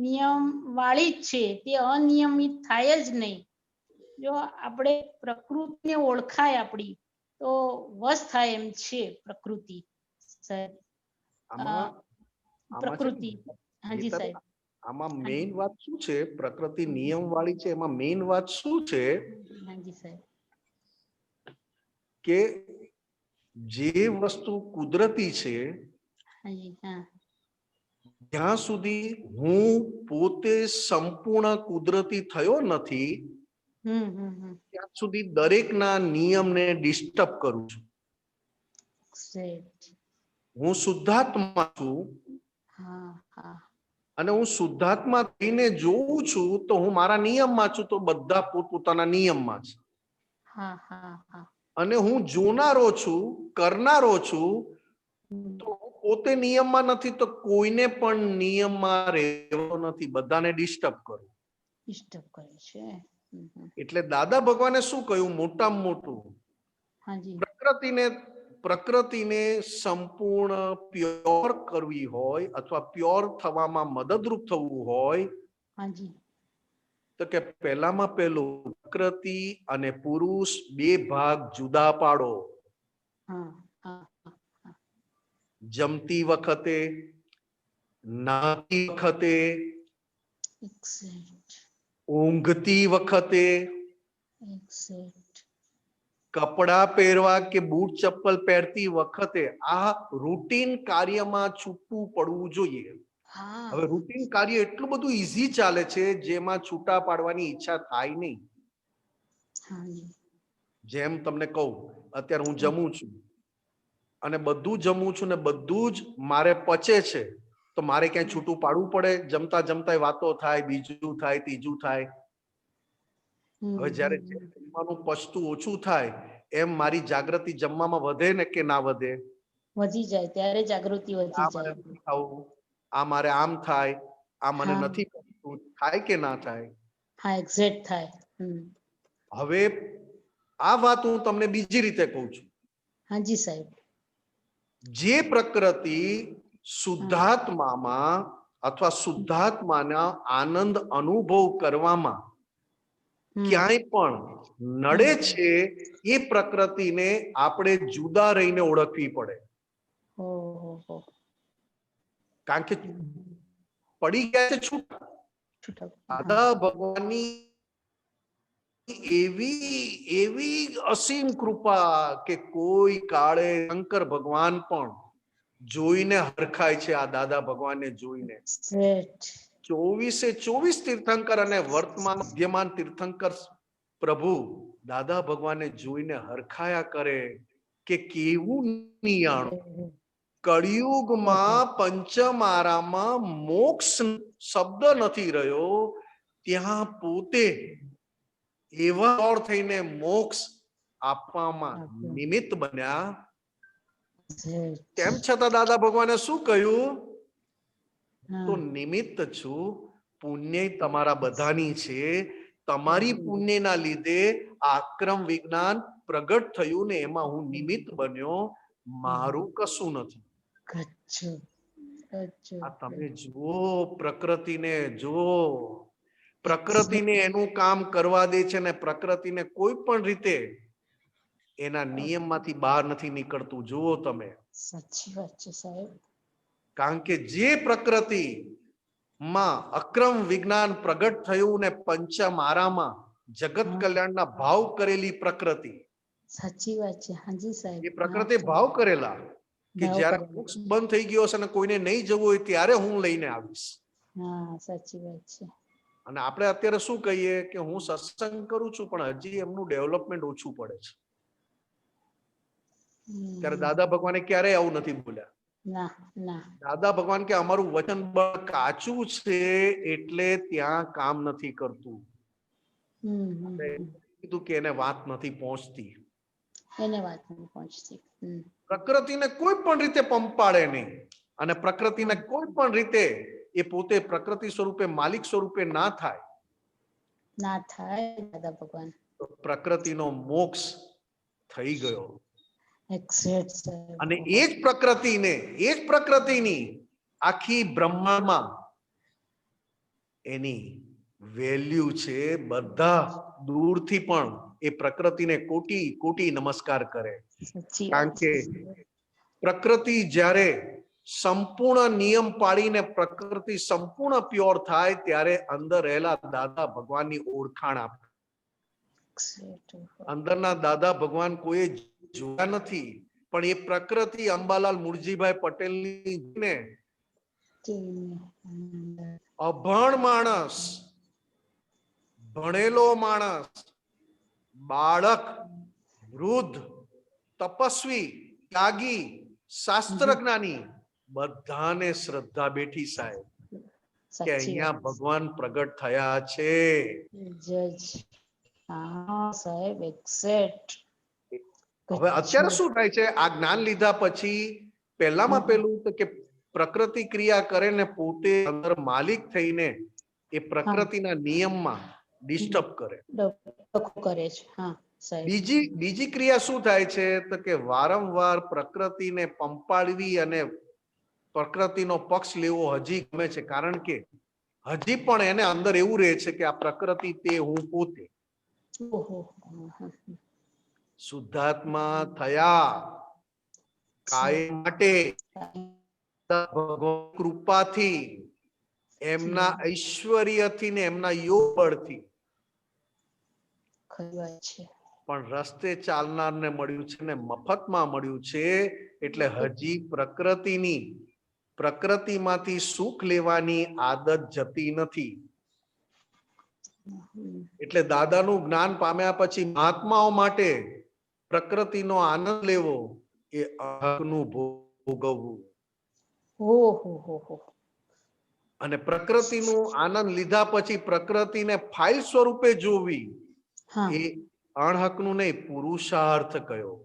નિયમ વાળી જ છે, તે અનિયમિત થાય જ નહીં. જો આપણે પ્રકૃતિને ઓળખાય આપણી તો વશ થાય એમ છે પ્રકૃતિ સાહેબ. પ્રકૃતિ હાજી સાહેબ. આમાં મેઇન વાત શું છે? પ્રકૃતિ નિયમ વાળી છે, એમાં મેઇન વાત શું છે હાજી સાહેબ કે જે વસ્તુ કુદરતી છે હાજી. હા જ્યાં સુધી હું પોતે સંપૂર્ણ કુદરતી થયો નથી ત્યાં સુધી દરેકના નિયમને ડિસ્ટર્બ કરું છું. હું શુદ્ધાત્મા છું અને હું શુદ્ધાત્મા થઈને જોઉં છું તો હું મારા નિયમમાં છું, તો બધા પોતપોતાના નિયમમાં છે. અને હું જોનારો છું, કરનારો છું, તો પોતે નિયમમાં નથી તો કોઈને પણ નિયમમાં રહેવો નથી, બધાને ડિસ્ટર્બ કરું. ડિસ્ટર્બ કરે છે. એટલે દાદા ભગવાને શું કહ્યું? મોટામાં મોટું પ્રકૃતિને સંપૂર્ણ પ્યોર કરવી હોય અથવા પ્યોર થવામાં મદદરૂપ થવું હોય તો કે પહેલામાં પહેલું પ્રકૃતિ અને પુરુષ બે ભાગ જુદા પાડો. જમતી વખતે, નાતી વખતે, ઊંઘતી વખતે, કપડા પહેરવા કે બૂટ ચપ્પલ પહેરતી વખતે આ રૂટીન કાર્યમાં છૂટવું પડવું જોઈએ. હવે રૂટીન કાર્ય એટલું બધું ઈઝી ચાલે છે જેમાં છૂટા પાડવાની ઈચ્છા થાય નહીં. જેમ તમને કહું, અત્યારે હું જમું છું અને બધું જમું છું ને બધું જ મારે પચે છે, તો મારે ક્યાંય છૂટું પાડવું પડે? જમતા જમતા વાતો થાય, બીજું થાય, ત્રીજું થાય. હવે જયારે જમવાનું પચતું ઓછું થાય એમ મારી જાગૃતિ જમવામાં વધે ને કે ના વધે? વધી જાય. ત્યારે જાગૃતિ વધી જાય. આ મારે આમ થાય, આ મને નથી પચતું, થાય કે ના થાય? હા, એક્ઝેક્ટ થાય. હવે આ વાત હું તમને બીજી રીતે કહું છું. હાજી સાહેબ. જે પ્રકૃતિ શુદ્ધાત્મામાં અથવા શુદ્ધાત્માના આનંદ અનુભવ કરવામાં ક્યાંય પણ નડે છે, એ પ્રકૃતિને આપણે જુદા રહીને ઓળખવી પડે. કારણ કે પડી ગયા છે છૂટા. દાદા ભગવાનની એવી અસીમ કૃપા કે કોઈ કાળે શંકર ભગવાન પણ જોઈને હરખાય છે. આ દાદા ભગવાનને જોઈને 24 તીર્થંકર અને વર્તમાન મધ્યમાન તીર્થંકર પ્રભુ દાદા ભગવાનને જોઈને હરખાયા કરે કે કેવું નિયાણું. કળિયુગમાં પંચમારામાં મોક્ષ શબ્દ નથી રહ્યો, ત્યાં પોતે એવા ઓર થઈને મોક્ષ આપવામાં નિમિત્ત બન્યા. તેમ છતાં દાદા ભગવાને શું કહ્યું? તો નિમિત્ત છું, પુણ્ય તમારા બધાની છે. તમારી પુણ્યના લીધે આક્રમ વિજ્ઞાન પ્રગટ થયું ને એમાં હું નિમિત્ત બન્યો, મારું કશું નથી. આ તમે જુઓ, પ્રકૃતિને જુઓ, પ્રકૃતિને એનું કામ કરવા દે છે ને પ્રકૃતિને કોઈ પણ રીતે એના નિયમમાંથી બહાર નથી નીકળતું. જુઓ તમે. સાચી વાત છે સાહેબ. કારણ કે જે પ્રકૃતિ માં અક્રમ વિજ્ઞાન પ્રગટ થયું ને પંચમારામાં જગત કલ્યાણના ભાવ કરેલી પ્રકૃતિ. સાચી વાત છે. હાજી સાહેબ. એ પ્રકૃતિ ભાવ કરેલા કે જ્યારે મોક્ષ બંધ થઈ ગયો હશે અને કોઈને નહીં જવું હોય ત્યારે હું લઈને આવીશ. હા, સાચી વાત છે. અને આપણે અત્યારે શું કહીએ કે હું સત્સંગ કરું છું પણ હજી એમનું ડેવલપમેન્ટ ઓછું પડે છે. ત્યારે દાદા ભગવાને ક્યારેય આવું નથી બોલ્યા. દાદા ભગવાન કે અમારું વચન બળ કાચું છે એટલે ત્યાં કામ નથી કરતું. કીધું કે એને વાત નથી પહોંચતી. પ્રકૃતિને કોઈ પણ રીતે પંપાડે નહીં અને પ્રકૃતિને કોઈ પણ રીતે એ પોતે પ્રકૃતિ સ્વરૂપે માલિક સ્વરૂપે ના થાય ના થાય દાદા ભગવાન. તો પ્રકૃતિનો મોક્ષ થઈ ગયો. એક્ઝેક્ટ સાહેબ. અને એ જ પ્રકૃતિની આખી બ્રહ્માંડમાં એની વેલ્યુ છે. બધા દૂરથી પણ એ પ્રકૃતિને કોટી કોટી નમસ્કાર કરે. સાચી કારણ વાત કે છે. પ્રકૃતિ જ્યારે સંપૂર્ણ નિયમ પાડીને પ્રકૃતિ સંપૂર્ણ પ્યોર થાય ત્યારે અંદર રહેલા દાદા ભગવાનની ઓળખાણ આપે. Exact. અંદરના દાદા ભગવાન કોઈ જોયા નથી, પણ એ પ્રકૃતિ અંબાલાલ મુરજીભાઈ પટેલની ને અભણ માણસ, ભણેલો માણસ, બાળક, વૃદ્ધ, તપસ્વી, ત્યાગી, શાસ્ત્ર જ્ઞાની બધાને શ્રદ્ધા બેઠી સાહેબ કે સાચી અહીંયા વાત. ભગવાન પ્રગટ થયા છે. જજ. હા સાહેબ એક્ઝેક્ટ. હવે અત્યારે શું થાય છે, આ જ્ઞાન લીધા પછી પહેલામાં પહેલું તો કે પ્રકૃતિ ક્રિયા કરે ને પોતે અંદર માલિક થઈને એ પ્રકૃતિના નિયમમાં ડિસ્ટર્બ કરે. કરે છે. હા સાહેબ. બીજી ક્રિયા શું થાય છે તો કે વારંવાર પ્રકૃતિને પંપાળવી અને પ્રકૃતિનો પક્ષ લેવો હજી ગમે છે. કારણ કે હજી પણ એને અંદર એવું રહે છે કે આ પ્રકૃતિ તે હું પોતે. ઓહો. શુદ્ધાત્મા થયા કાયમ માટે ભગવાન કૃપાથી, એમના ઐશ્વર્યથી ને એમના યોગ બળથી. ખરી વાત છે. પણ રસ્તે ચાલનારને મળ્યું છે ને મફતમાં મળ્યું છે. એટલે હજી પ્રકૃતિમાંથી સુખ લેવાની આદત જતી નથી. એટલે દાદાનું જ્ઞાન પામ્યા પછી મહાત્માઓ માટે પ્રકૃતિનો આનંદ લેવો એ અહંનું ભોગવવું. ઓહો. અને પ્રકૃતિનું આનંદ લીધા પછી પ્રકૃતિને ફાઇલ સ્વરૂપે જોવી હા એ અણહકનું નહીં, પુરુષાર્થ કયો.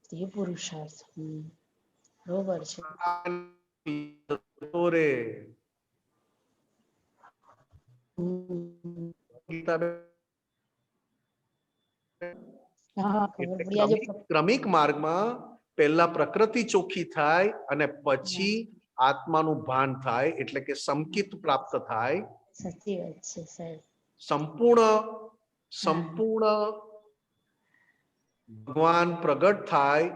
તે પુરુષાર્થ. બરોબર છે. હા ખબર પડી. આજે ક્રમિક માર્ગમાં પહેલા પ્રકૃતિ ચોખ્ખી થાય અને પછી આત્માનું ભાન થાય, એટલે કે સમકિત પ્રાપ્ત થાય. સાચી વાત છે સાહેબ. સંપૂર્ણ ભગવાન પ્રગટ થાય.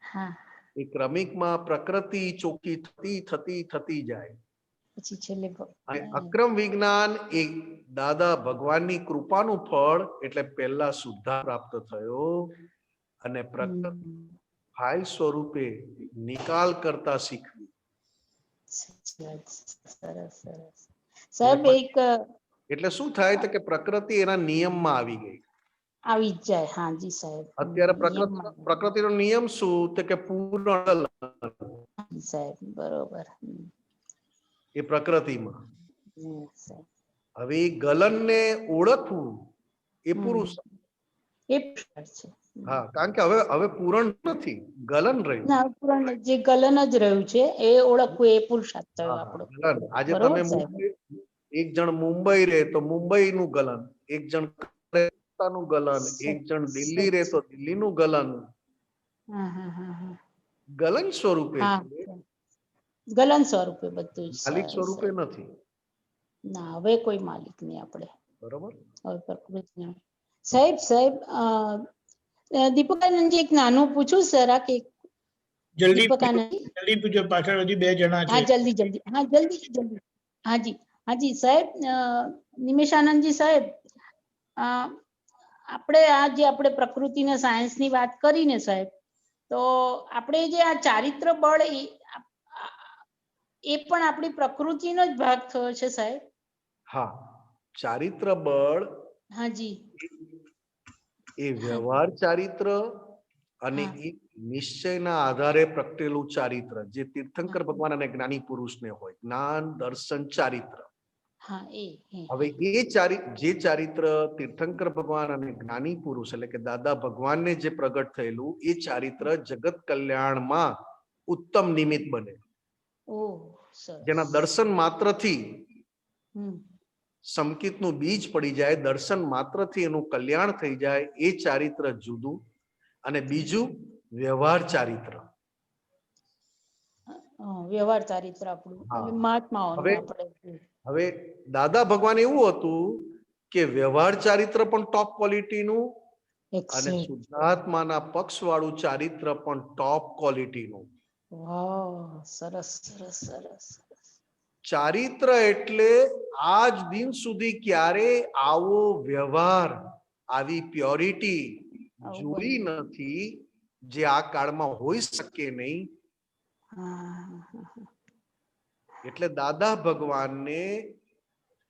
હા એ ક્રમિકમાં પ્રકૃતિ ચોખ્ખી થતી જાય. પછી છેલ્લે અને અક્રમ વિજ્ઞાન એ દાદા ભગવાનની કૃપાનું ફળ. એટલે પહેલા શુદ્ધા પ્રાપ્ત થયો અને પ્રકૃતિ ફાઇલ સ્વરૂપે નિકાલ કરતા શીખવી. સરસ. સાહેબ એક એટલે શું થાય તો કે પ્રકૃતિ એના નિયમમાં આવી ગઈ. આવી જ જાય. હા જી સાહેબ. અત્યારે પ્રકૃતિનો નિયમ શું તો કે પૂર્ણ સાહેબ બરોબર. એ પ્રકૃતિમાં. હવે ગલનને ઓળખવું એ પુરુષ. એ પુરુષાર્થ છે. હા, કારણ કે હવે પૂરણ નથી, ગલન રહ્યું. ના પૂરણ જે ગલન જ રહ્યું છે એ ઓળખવું એ પુરુષાર્થ થયો આપણો. ગલન. આજે તમે એક જણ મુંબઈ રહે તો મુંબઈનું ગલન, એક જણ નું ગલન, એક જણ દિલ્હી રહે તો દિલ્હીનું ગલન. ગલન સ્વરૂપે ગલન સ્વરૂપે બધું જ. માલિક સ્વરૂપે નથી. ના હવે કોઈ માલિક નહીં આપણે. બરોબર. હવે પ્રકૃતિ. સાહેબ દીપકાનંદજી એક નાનું પૂછું સર આ કે જલ્દી પૂછો, પાછળ હજી 2 જણા છે. હા જલ્દી. હાજી સાહેબ. નિમેશાનંદજી સાહેબ, આપણે પ્રકૃતિના સાયન્સની વાત કરીને સાહેબ, તો આપણે જે આ ચારિત્ર બળ એ પણ આપણી પ્રકૃતિનો જ ભાગ થયો છે સાહેબ. હા, ચારિત્ર બળ. હાજી. એ વ્યવહાર ચારિત્ર અને એક નિશ્ચયના આધારે પ્રગટેલું ચારિત્ર જે તીર્થંકર ભગવાન અને જ્ઞાની પુરુષને હોય, જ્ઞાન દર્શન ચારિત્ર. હવે જે ચારિત્ર તીર્થંકર ભગવાન અને જ્ઞાની પુરુષ એટલે કે દાદા ભગવાનને જે પ્રગટ થયેલું એ ચારિત્ર જગત કલ્યાણમાં ઉત્તમ નિમિત્ત બને. જેના દર્શન માત્રથી સંકિતનું બીજ પડી જાય, દર્શન માત્રથી એનું કલ્યાણ થઈ જાય, એ ચારિત્ર જુદું. અને બીજું વ્યવહાર ચારિત્ર. વ્યવહાર ચારિત્ર આપણું હા. એટલે મહાત્માઓનું હવે- આપણે હવે દાદા ભગવાન એવું હતું કે વ્યવહાર ચારિત્ર પણ ટોપ ક્વોલિટીનું અને Excellent. શુદ્ધાત્માના પક્ષવાળું ચારિત્ર પણ ટોપ ક્વોલિટીનું. વાહ, સરસ સરસ સરસ. ચારિત્ર એટલે આજ દિન સુધી ક્યારે આવો વ્યવહાર, આવી પ્યોરિટી આવું જોઈ નથી, જે આ કાળમાં હોઈ શકે નહીં. હા, એટલે દાદા ભગવાનને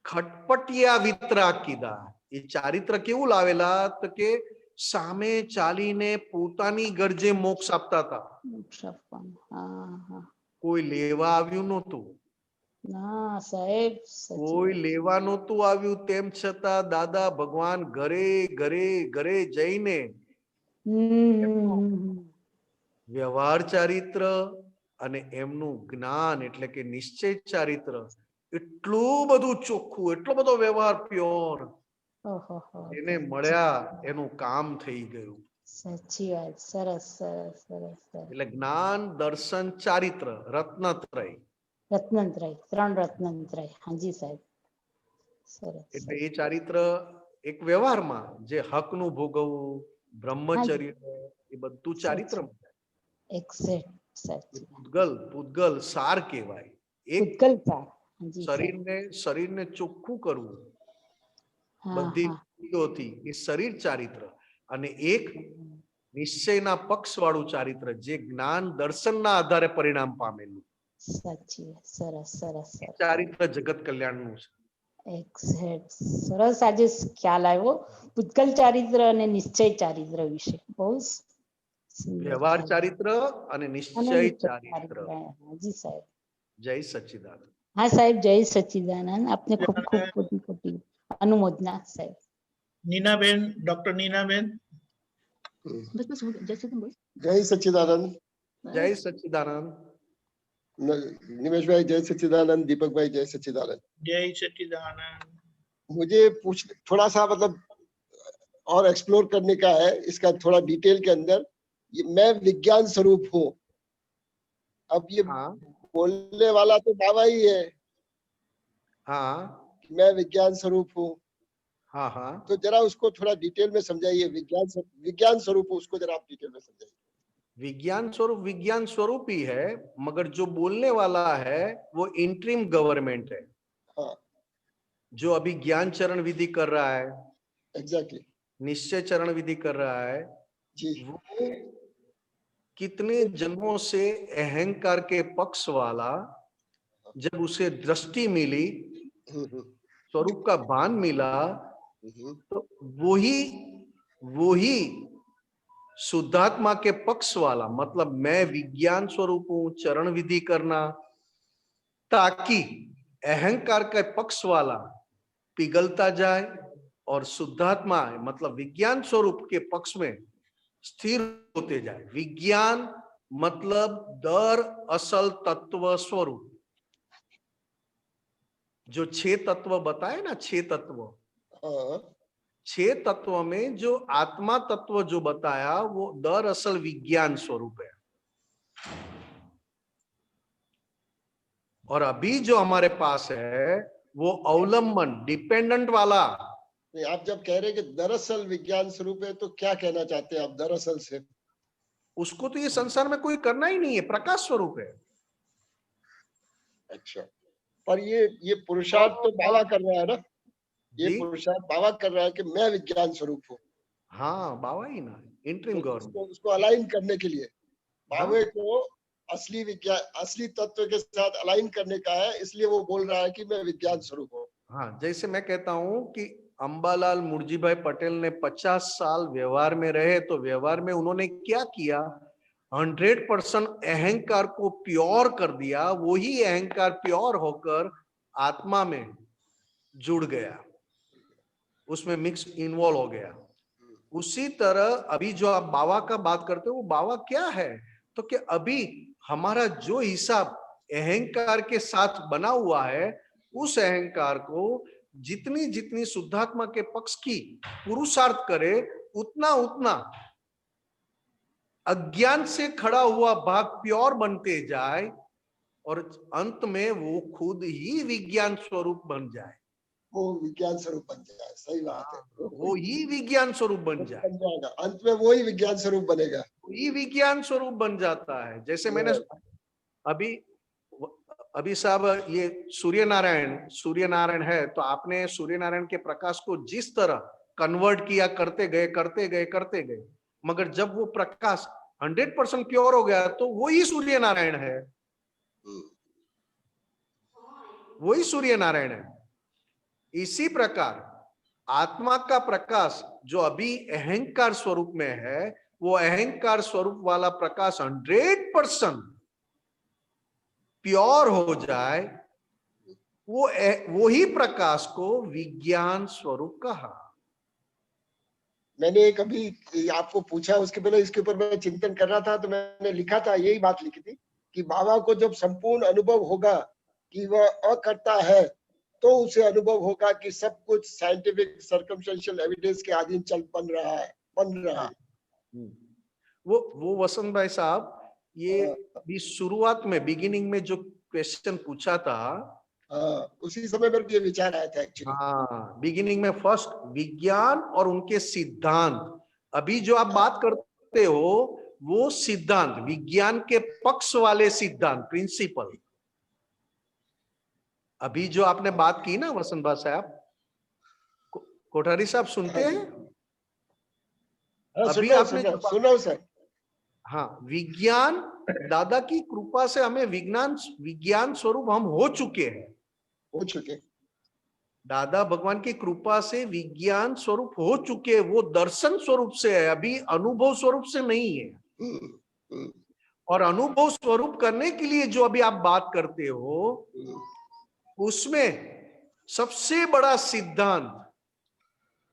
ખટપટિયા વિતરાગ કીધા. એ ચારિત્ર કેવું લાવેલા તો કે સામે ચાલીને પોતાની ગરજે મોક્ષ આપતા હતા. મોક્ષ આપવાનું. હા હા. કોઈ લેવા આવ્યું નહોતું, ના સાહેબ, સાચી કોઈ વાત. લેવા નહોતું આવ્યું, તેમ છતાં દાદા ભગવાન ઘરે ઘરે ઘરે જઈને હમ. વ્યવહાર ચારિત્ર અને એમનું જ્ઞાન એટલે કે નિશ્ચય ચારિત્ર એટલું બધું ચોખ્ખું, એટલો બધો વ્યવહાર પ્યોર, ઓહો હો. એને મળ્યા એનું કામ થઈ ગયું. સાચી વાત. સરસ સરસ સરસ સરસ. એટલે જ્ઞાન, દર્શન, ચારિત્ર, રત્નત્રય. રત્નત્રય, 3 રત્નત્રય. હાજી સાહેબ. સરસ એટલે સરસ. એ ચારિત્ર એક વ્યવહારમાં જે હકનું ભોગવવું, બ્રહ્મચર્ય, એ બધું ચારિત્ર. એક્ઝેક્ટ. સાચી. પૂતગલ સાર કહેવાય. એક ઉત્કલ સાર. હાજી સાહેબ. શરીરને ચોખ્ખું કરવું હા બધી હા. વસ્તુઓથી, એ શરીર ચારિત્ર. અને એક નિશ્ચયના પક્ષ વાળું ચારિત્ર, જે જ્ઞાન દર્શનના આધારે પરિણામ પામેલું સાચી વાત. સરસ સરસ સરસ. ચારિત્ર જગત કલ્યાણનું છે. એક્ઝેક્ટ. સરસ. આજે ખ્યાલ આવ્યો ઉત્કલ ચારિત્ર અને નિશ્ચય ચારિત્ર વિશે. બહુ સુંદર વ્યવહાર ખ્યાલ. ચારિત્ર અને અને નિશ્ચય નિશ્ચય ચારિત્ર. હાજી સાહેબ. જય સચ્ચિદાનંદ. હા સાહેબ, જય સચ્ચિદાનંદ. આપને ખૂબ ખૂબ કોટી કોટી અનુમોદના સાહેબ. નીનાબેન, ડોક્ટર નીનાબેન. બસ બસ જય સચ્ચિદાનંદ. जय सच्चिदानंद। જય સચ્ચિદાનંદ. निमेश भाई जय सच्चिदानंद, दीपक भाई जय सच्चिदानंद। જય સચ્ચિદાનંદ. मुझे थोड़ा सा मतलब और एक्सप्लोर करने का है इसका थोड़ा डिटेल के अंदर। मैं विज्ञान स्वरूप हूँ। अब ये हाँ बोलने वाला तो बाबा ही है हाँ कि मैं विज्ञान स्वरूप हूँ। हाँ हाँ। तो जरा उसको थोड़ा डिटेल में समझाइए। विज्ञान स्वरूप हूँ, उसको जरा आप डिटेल में समझाइए। विज्ञान स्वरूप ही है, मगर जो बोलने वाला है वो इंटरिम गवर्नमेंट है। हाँ जो अभी ज्ञान चरण विधि कर रहा है, एग्जैक्टली, निश्चय चरण विधि कर रहा है, जी। वो कितने जन्मों से अहंकार के पक्ष वाला, जब उसे दृष्टि मिली, स्वरूप का भान मिला, तो वही शुद्धात्मा के पक्ष वाला, मतलब मैं विज्ञान स्वरूप हूं, चरण विधि करना, ताकि अहंकार के पक्ष वाला पिघलता जाए और शुद्धात्मा मतलब विज्ञान स्वरूप के पक्ष में स्थिर होते जाए। विज्ञान मतलब दर असल तत्व स्वरूप। जो 6 तत्व बताए ना, 6 तत्व, हाँ 6 तत्व में जो आत्मा तत्व जो बताया वो दरअसल विज्ञान स्वरूप है। और अभी जो हमारे पास है वो अवलंबन, डिपेंडेंट वाला। नहीं, आप जब कह रहे हैं कि दरअसल विज्ञान स्वरूप है तो क्या कहना चाहते हैं आप दरअसल से? उसको तो ये संसार में कोई करना ही नहीं है, प्रकाश स्वरूप है। अच्छा, पर ये पुरुषार्थ तो बाबा कर रहा है ना, ये जी? पुरुषार्थ बाबा कर रहा है कि मैं विज्ञान स्वरूप हूँ। हाँ बाबा ही ना, इंटरिम तो गवर्नमेंट। उसको अलाइन करने के लिए हाँ? बाबे को असली विज्ञान, असली तत्व के साथ अलाइन करने का है, इसलिए वो बोल रहा है कि मैं विज्ञान स्वरूप हूँ। हाँ, जैसे मैं कहता हूं कि अंबालाल मुर्जीभाई पटेल ने 50 साल व्यवहार में रहे, तो व्यवहार में उन्होंने क्या किया? 100% अहंकार को प्योर कर दिया। वही अहंकार प्योर होकर आत्मा में जुड़ गया, उसमें मिक्स इन्वॉल्व हो गया। उसी तरह अभी जो आप बाबा का बात करते हो, वो बाबा क्या है? तो कि अभी हमारा जो हिसाब अहंकार के साथ बना हुआ है, उस अहंकार को जितनी जितनी शुद्धात्मा के पक्ष की पुरुषार्थ करे, उतना उतना अज्ञान से खड़ा हुआ भाग प्योर बनते जाए और अंत में वो खुद ही विज्ञान स्वरूप बन जाए। वो विज्ञान स्वरूप बन जाए, सही बात है। वो ही विज्ञान स्वरूप बन जाए, बन जाएगा, अंत में वो ही विज्ञान स्वरूप बनेगा। वही विज्ञान स्वरूप बन जाता है। जैसे मैंने अभी साहब ये सूर्य नारायण है, तो आपने सूर्य नारायण के प्रकाश को जिस तरह कन्वर्ट किया, करते गए, मगर जब वो प्रकाश 100% प्योर हो गया तो वही सूर्य नारायण है, वही सूर्य नारायण है। इसी प्रकार आत्मा का प्रकाश जो अभी अहंकार स्वरूप में है, वो अहंकार स्वरूप वाला प्रकाश 100% प्योर हो जाए, वो ही प्रकाश को विज्ञान स्वरूप कहा। मैंने कभी आपको पूछा, उसके पहले इसके ऊपर मैं चिंतन कर रहा था, तो मैंने लिखा था, यही बात लिखी थी कि बाबा को जब संपूर्ण अनुभव होगा कि वह अकर्ता है, तो उसे अनुभव होगा कि सब कुछ साइंटिफिक सर्कमस्टेंशियल एविडेंस के अधीन बन रहा है। वो वसंत भाई साहब, ये भी शुरुआत में बिगिनिंग में जो क्वेश्चन पूछा था, उसी समय मेरे को ये विचार आया था एक्चुअली। हाँ, बिगिनिंग में फर्स्ट विज्ञान और उनके सिद्धांत। अभी जो आप बात करते हो वो सिद्धांत, विज्ञान के पक्ष वाले सिद्धांत, प्रिंसिपल। अभी जो आपने बात की ना वसंत भाई साहब, कोठारी साहब सुनते हैं? अभी आपने सुनो सर। हाँ, विज्ञान, दादा की कृपा से हमें विज्ञान स्वरूप हम हो चुके हैं, दादा भगवान की कृपा से विज्ञान स्वरूप हो चुके। वो दर्शन स्वरूप से है, अभी अनुभव स्वरूप से नहीं है। और अनुभव स्वरूप करने के लिए जो अभी आप बात करते हो, उसमें सबसे बड़ा सिद्धांत,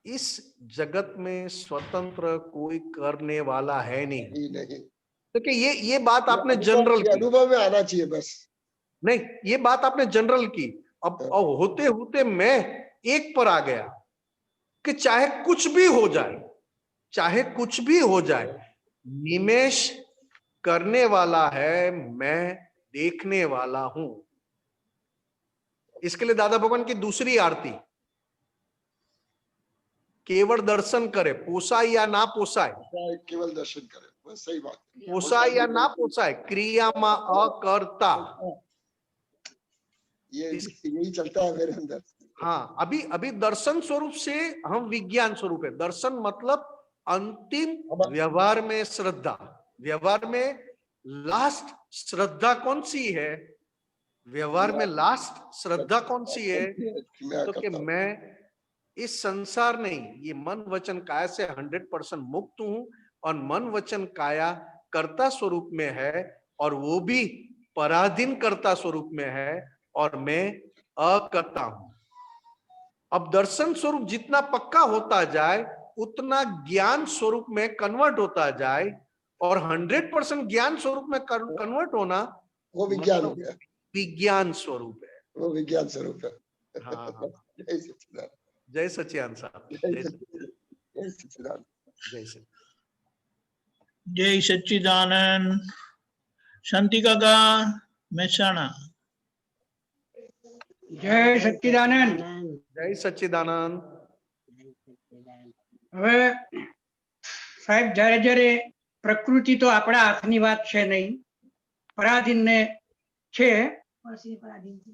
इस जगत में स्वतंत्र कोई करने वाला है नहीं। क्योंकि ये बात आपने जनरल की, अनुभव में आना चाहिए बस। नहीं, ये बात आपने जनरल की। अब होते होते मैं एक पर आ गया कि चाहे कुछ भी हो जाए, निमेश करने वाला है, मैं देखने वाला हूं। इसके लिए दादा भगवान की दूसरी आरती, केवल दर्शन करे, पोसाए या ना पोसाए, केवल दर्शन करे, बस सही बात। पोसाए या ना पोसाए, क्रिया में अकर्ता, यही चलता है मेरे अंदर। हाँ, अभी दर्शन स्वरूप से हम विज्ञान स्वरूप है। दर्शन मतलब अंतिम व्यवहार में श्रद्धा, व्यवहार में लास्ट श्रद्धा कौन सी है, व्यवहार में लास्ट श्रद्धा कौन सी है? तो कि मैं इस संसार नहीं, ये मन वचन काया से 100% मुक्त हूं, और मन वचन काया कर्ता स्वरूप में है, और वो भी पराधीन कर्ता स्वरूप में है, और मैं अकर्ता हूं। अब दर्शन स्वरूप जितना पक्का होता जाए, उतना ज्ञान स्वरूप में कन्वर्ट होता जाए, और 100% ज्ञान स्वरूप में कन्वर्ट होना, वो विज्ञान हो गया, विज्ञान स्वरूप है, वो विज्ञान स्वरूप है। हाँ। जय सच्चिदानंद, जय सच्चिदानंद साहब, जय सच्चिदानंद, जय सच्चिदानंद। जय सच्चिदानंद। शांति काका मेहसाणा। जय सच्चिदानंद। जय सच्चिदानंद। હવે સાહેબ, જ્યારે જ્યારે પ્રકૃતિ તો આપણા હાથની વાત છે નહીં, પરાધીન ને છે,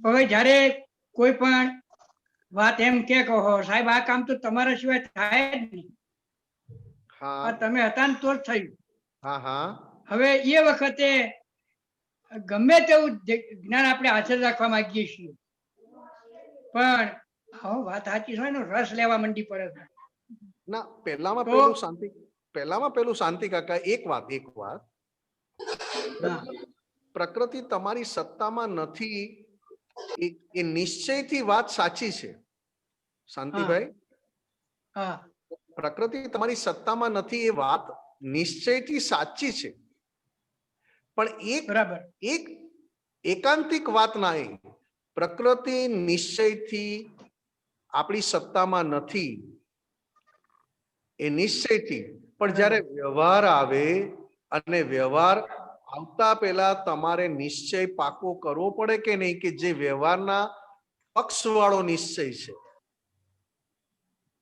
હવે જ્યારે કોઈ પણ વાત એમ કે કહો સાહેબ આ કામ તો તમારા સિવાય થાય જ નહીં, हाँ તમે હતા ને તો જ થયું. हाँ हाँ, હવે એ વખતે ગમે તેવું જ્ઞાન આપણે હાજર રાખવા માંગીએ છીએ, પણ વાત સાચી હોય ને, રસ લેવા મંડી પડે છે. ના, પહેલામાં પેલું શાંતિ કાકા, એક વાત, પ્રકૃતિ તમારી સત્તામાં નથી, એ નિશ્ચયથી વાત સાચી છે શાંતિભાઈ. પ્રકૃતિ તમારી સત્તામાં નથી, એ વાત નિશ્ચયથી સાચી છે, પણ એક એકાંતિક વાત ના, પ્રકૃતિ નિશ્ચયથી આપણી સત્તામાં નથી એ નિશ્ચયથી, પણ જ્યારે વ્યવહાર આવે અને વ્યવહાર આવતા પહેલા તમારે નિશ્ચય પાકો કરવો પડે કે નહીં, કે જે વ્યવહારના પક્ષવાળો નિશ્ચય છે.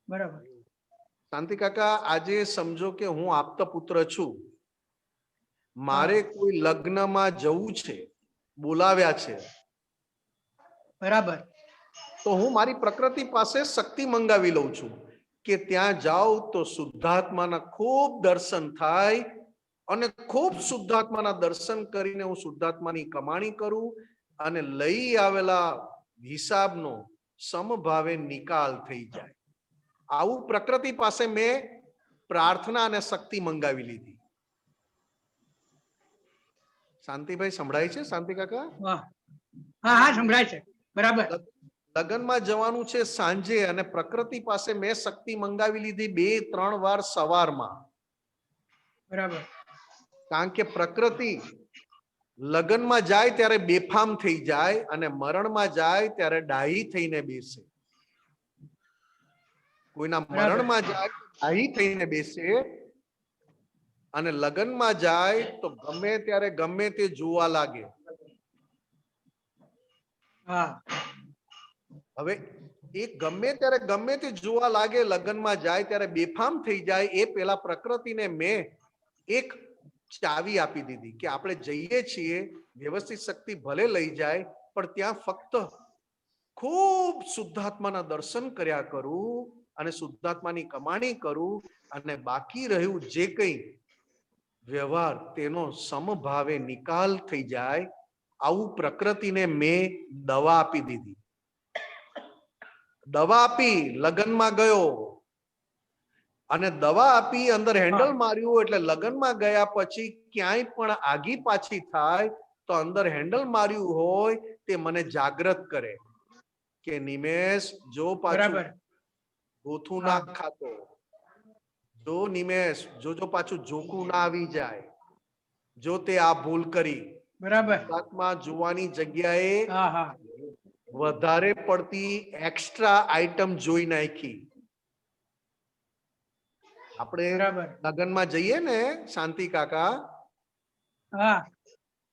બરાબર. શાંતિ કાકા, આજે સમજો કે હું આપતા પુત્ર છું, મારે કોઈ લગ્નમાં જવું છે, બોલાવ્યા છે, બરાબર. તો હું મારી પ્રકૃતિ પાસે શક્તિ મંગાવી લઉં છું કે ત્યાં જાઉં તો શુદ્ધાત્માના ખૂબ દર્શન થાય અને ખૂબ શુદ્ધાત્માના દર્શન કરીને હું શુદ્ધાત્માની કમાણી કરું અને લઈ આવેલા હિસાબનો સમભાવે નિકાલ થઈ જાય. આવું પ્રકૃતિ પાસે મેં પ્રાર્થના અને શક્તિ મંગાવી લીધી. શાંતિભાઈ સંભળાય છે? શાંતિ કાકા? વાહ. હા હા સંભળાય છે. બરાબર. લગ્નમાં જવાનું છે સાંજે અને પ્રકૃતિ પાસે મેં શક્તિ મંગાવી લીધી 2-3 વાર સવારમાં. બરાબર. કારણ કે પ્રકૃતિ લગ્નમાં જાય ત્યારે બેફામ થઈ જાય અને મરણમાં જાય ત્યારે ડાહી થઈને બેસે. કોઈના મરણમાં જાય ડાહી થઈને બેસે અને લગ્નમાં જાય તો ગમે ત્યારે ગમે તે જોવા લાગે. હા. હવે એ ગમે ત્યારે ગમે તે જોવા લાગે, લગ્નમાં જાય ત્યારે બેફામ થઈ જાય. એ પેલા પ્રકૃતિને મેં એક ચાવી આપી દીધી કે આપણે જઈએ છીએ, વ્યવસ્થિત શક્તિ ભલે લઈ જાય પણ ત્યાં ફક્ત ખૂબ શુદ્ધાત્માના દર્શન કર્યા કરું અને શુદ્ધાત્માની કમાણી કરું અને બાકી રહ્યું જે કંઈ વ્યવહાર તેનો સમભાવે નિકાલ થઈ જાય. આવું પ્રકૃતિને મેં દવા આપી દીધી. દવા આપી, લગ્નમાં ગયો અને દવા આપી, અંદર હેન્ડલ માર્યું એટલે લગ્નમાં ગયા પછી ક્યાંય પણ આગી પાછી થાય તો અંદર હેન્ડલ માર્યું હોય તે મને જાગૃત કરે કે નિમેષ જો પાછું ગોથું ના ખાતો, જો નિમેષ જો પાછું જોખું ના આવી જાય, જો તે આ ભૂલ કરી. બરાબર. આત્મા જોવાની જગ્યાએ હા હા વધારે પડતી એક્સ્ટ્રા આઈટમ જોઈ નાખી. આપણે લગ્નમાં જઈએ ને શાંતિ કાકા, હા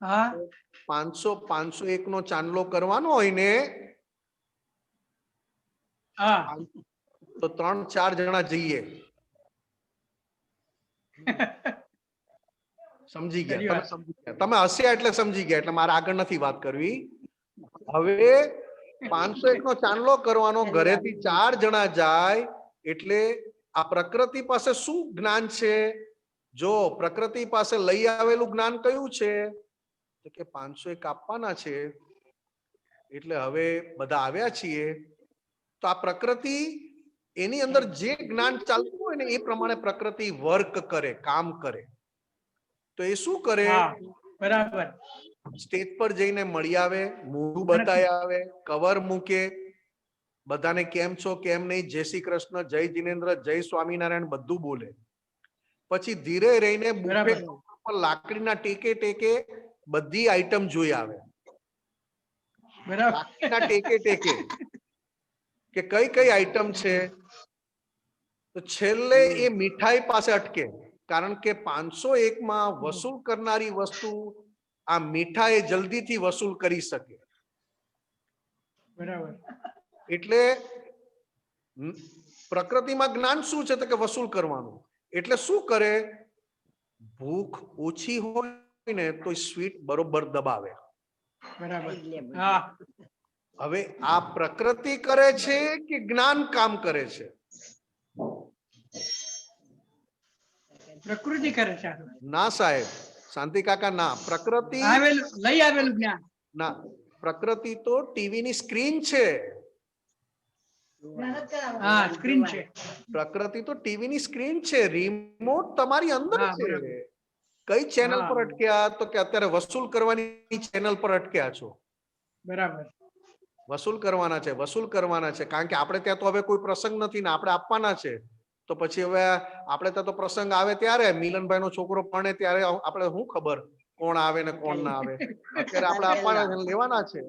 હા 501 નો ચાંદલો કરવાનો હોય ને હા તો 3-4 જણા જઈએ. સમજી ગયા? તમે સમજી ગયા? તમે હસ્યા એટલે સમજી ગયા, એટલે મારે આગળ નથી વાત કરવી. હવે 501 નો ચાંદલો કરવાનો, ઘરેથી 4 જણા જાય એટલે આ પ્રકૃતિ પાસે શું જ્ઞાન છે? જો પ્રકૃતિ પાસે લઈ આવેલું જ્ઞાન કયું છે કે 501 આપવાના છે, એટલે હવે બધા આવ્યા છીએ તો આ પ્રકૃતિ એની અંદર જે જ્ઞાન ચાલતું હોય ને એ પ્રમાણે પ્રકૃતિ વર્ક કરે, કામ કરે. તો એ શું કરે? બરાબર. સ્ટેજ પર જઈને મળી આવે, મોઢું બતાવી આવે, કવર મૂકે, બધાને કેમ છો કેમ નહીં, જય શ્રી કૃષ્ણ, જય જિનેન્દ્ર, જય સ્વામિનારાયણ બધું બોલે. પછી ધીરે રહીને બુફે પર લાકડીના ટેકે ટેકે બધી આઈટમ જોઈ આવે. લાકડીના ટેકે ટેકે કે કઈ કઈ આઈટમ છે. તો છેલ્લે એ મીઠાઈ પાસે અટકે, કારણ કે 501 માં વસૂલ કરનારી વસ્તુ આ મીઠાઈ જલ્દીથી વસૂલ કરી શકે. બરાબર. એટલે પ્રકૃતિમાં જ્ઞાન શું છે તો કે વસૂલ કરવાનું. એટલે શું કરે? ભૂખ ઓછી હોય ને તો સ્વીટ બરોબર દબાવે. બરાબર. હા. હવે આ પ્રકૃતિ કરે છે કે જ્ઞાન કામ કરે છે? પ્રકૃતિ કરે છે. ના સાહેબ, શાંતિ કાકા, ના. પ્રકૃતિ લઈ આવેલું જ્ઞાન ના. પ્રકૃતિ તો ટીવી ની સ્ક્રીન છે. હા, સ્ક્રીન છે. પ્રકૃતિ તો ટીવી ની સ્ક્રીન છે. રિમોટ તમારી અંદર છે. કઈ ચેનલ પર અટક્યા તો કે અત્યારે વસૂલ કરવાની ચેનલ પર અટક્યા છો. બરાબર. વસૂલ કરવાના છે, વસૂલ કરવાના છે. કારણ કે આપણે ત્યાં તો હવે કોઈ પ્રસંગ નથી ને આપણે આપવાના છે. તો પછી હવે આપણે ત્યાં તો પ્રસંગ આવે ત્યારે, મિલનભાઈ નો છોકરો પરણે ત્યારે આપણે શું ખબર કોણ આવે ને કોણ ના આવે. અત્યારે આપણે આપવાના છે, લેવાના છે.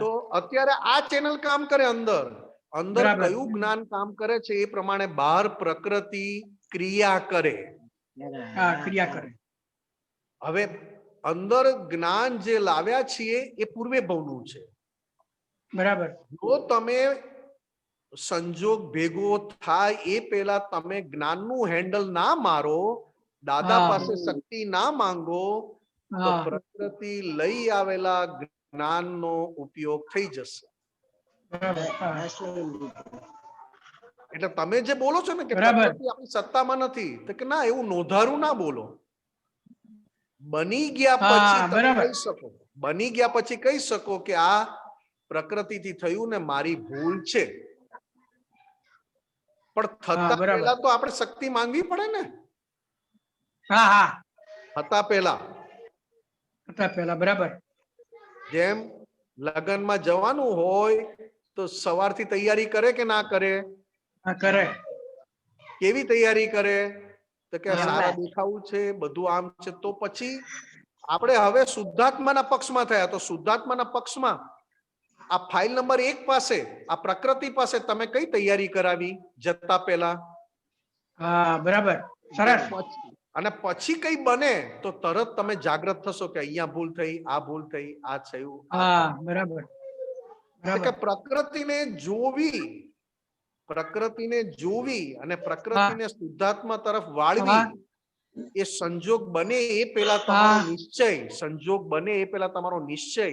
તો અત્યારે આ ચેનલ કામ કરે અંદર. અંદર બરાબર. કયું જ્ઞાન કામ કરે છે એ પ્રમાણે બહાર પ્રકૃતિ ક્રિયા કરે. હા, ક્રિયા કરે. હવે અંદર જ્ઞાન જે લાવ્યા છીએ એ પૂર્વે ભવનું છે. બરાબર. જો તમે સંજોગ ભેગો થાય એ પહેલા તમે જ્ઞાનનું હેન્ડલ ના મારો, દાદા હા. પાસે શક્તિ ના માંગો, તો હા, પ્રકૃતિ લઈ આવેલા જ્ઞાનનો ઉપયોગ થઈ જશે. બરાબર. હા. એટલે તમે જે બોલો છો ને કે બરાબર. પ્રકૃતિ આપણી સત્તામાં નથી, તો કે ના, એવું નોંધારું ના બોલો. બની ગયા હા, પછી તમે બરાબર. કહી શકો, બની ગયા પછી કહી શકો કે આ પ્રકૃતિથી થયું ને મારી ભૂલ છે. પણ હા, થતા બરાબર. પહેલા તો આપણે શક્તિ માંગવી પડે ને. હા, હા, થતા પહેલા હતા પહેલા. બરાબર. જેમ લગ્નમાં જવાનું હોય તો સવારથી તૈયારી કરે કે ના કરે? હા, કરે. કેવી તૈયારી કરે? તો કે હા. સારા દેખાવું છે, બધું આમ છે. તો પછી આપણે હવે શુદ્ધાત્માના પક્ષમાં થયા, તો શુદ્ધાત્માના પક્ષમાં આ ફાઇલ નંબર 1 પાસે, આ પ્રકૃતિ પાસે તમે કઈ તૈયારી કરાવી જતા પહેલા? હા, બરાબર. સરસ. અને પછી કઈ બને તો તરત તમે જાગૃત થશો કે અહીંયા ભૂલ થઈ, આ ભૂલ થઈ, આ થયું, આ હા, થયું. બરાબર. એટલે કે બરાબર. પ્રકૃતિને જોવી અને પ્રકૃતિને શુદ્ધાત્મા તરફ વાળવી, હા. એ સંજોગ બને એ પહેલા તમારો નિશ્ચય, સંજોગ બને એ પહેલા તમારો નિશ્ચય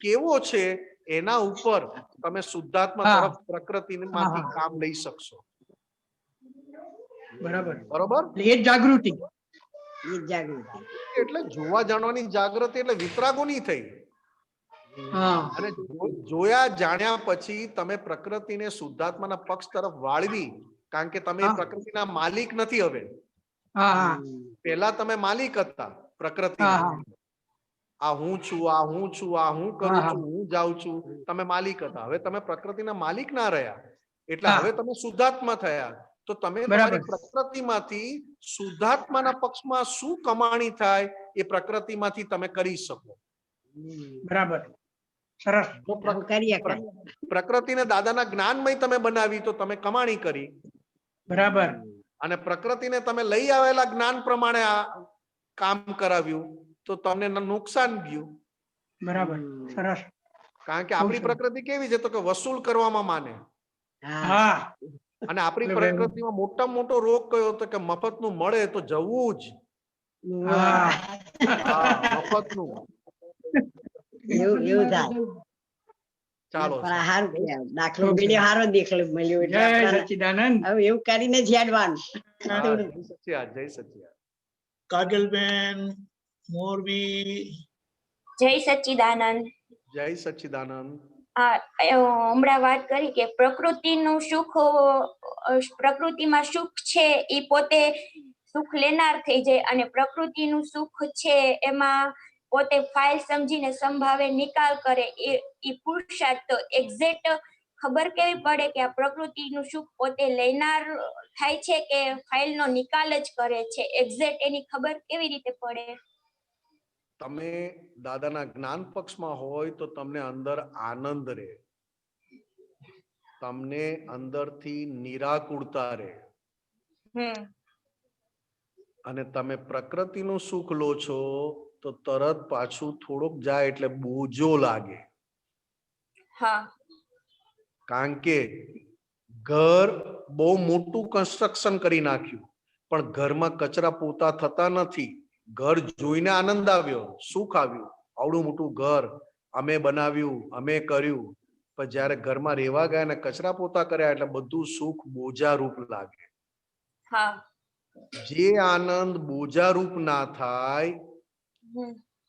કેવો છે એના ઉપર તમે શુદ્ધાત્મા હા. તરફ પ્રકૃતિમાંથી હા. કામ લઈ શકશો. બરાબર. બરોબર? એટલે એ જ જાગૃતિ. એટલે જોવા જાણવાની જાગૃતિ એટલે વિતરાગોની થઈ. હા. અને જોયા જાણ્યા પછી તમે પ્રકૃતિને શુદ્ધાત્માના પક્ષ તરફ વાળવી, કારણ કે તમે હા. પ્રકૃતિના માલિક નથી હવે. હા, હા. પહેલા તમે માલિક હતા હા, પ્રકૃતિના. હા. આ હું છું, આ હું છું, આ હું કરું હા, હા. છું, હું જાઉં છું, તમે માલિક હતા. હવે તમે પ્રકૃતિના માલિક ના રહ્યા, એટલે હા. હવે તમે શુદ્ધાત્મા થયા. તો તમે બરાબર. તમારી પ્રકૃતિમાંથી શુદ્ધાત્માના પક્ષમાં શું કમાણી થાય એ પ્રકૃતિમાંથી તમે કરી શકો. બરાબર. સરસ. જો પ્રકૃતિને દાદાના જ્ઞાનમય તમે બનાવી તો તમે કમાણી કરી, બરાબર. અને પ્રકૃતિને તમે લઈ આવેલા જ્ઞાન પ્રમાણે આ કામ કરાવ્યું તો તમને નુકસાન ગયું. બરાબર. સરસ. કારણ કે આપણી પ્રકૃતિ કેવી છે તો કે વસૂલ કરવામાં માને. હા. અને આપણી એટલે વેમ- પ્રકૃતિમાં મોટામાં મોટો રોગ કયો તો કે મફતનું મળે તો જવું જ. હા. હા, મફતનું. ચાલો જય સચ્ચિદાનંદ. હા, જય સચ્ચિદાનંદ, જય સચ્ચિદાનંદ. કાજલબેન મોરબી. જય સચ્ચિદાનંદ. જય સચ્ચિદાનંદ. હમણાં વાત કરી કે પ્રકૃતિનું સુખ, પ્રકૃતિમાં સુખ છે એ પોતે સુખ લેનાર થઈ જાય, અને પ્રકૃતિનું સુખ છે એમાં પોતે ફાઇલ સમજીને સંભાવે નિકાલ કરે એ પુરુષાર્થ. તો એક્ઝેક્ટ ખબર કેવી પડે કે આ પ્રકૃતિનું સુખ પોતે લેનાર થાય છે કે ફાઇલનો નિકાલ જ કરે છે? એક્ઝેક્ટ એની ખબર કેવી રીતે પડે? તમે દાદાના જ્ઞાન પક્ષમાં હોય તો તમને અંદર આનંદ રહે, તમને અંદરથી નિરાકુરતા રહે. અને તમે પ્રકૃતિનું સુખ લો છો તો તરત પાછું થોડુંક જાય એટલે બોજો લાગે. હા. કારણ કે ઘર બહુ મોટું કન્સ્ટ્રક્શન કરી નાખ્યું, પણ ઘરમાં કચરા પોતા થતા નથી. ઘર જોઈને આનંદ આવ્યો, સુખ આવ્યું. આવડું મોટું ઘર અમે બનાવ્યું, અમે કર્યું. પણ જયારે ઘરમાં રહેવા ગયા ને કચરા પોતા કર્યા એટલે બધું સુખ બોજા રૂપ લાગે. હા. જે આનંદ બોજા રૂપ ના થાય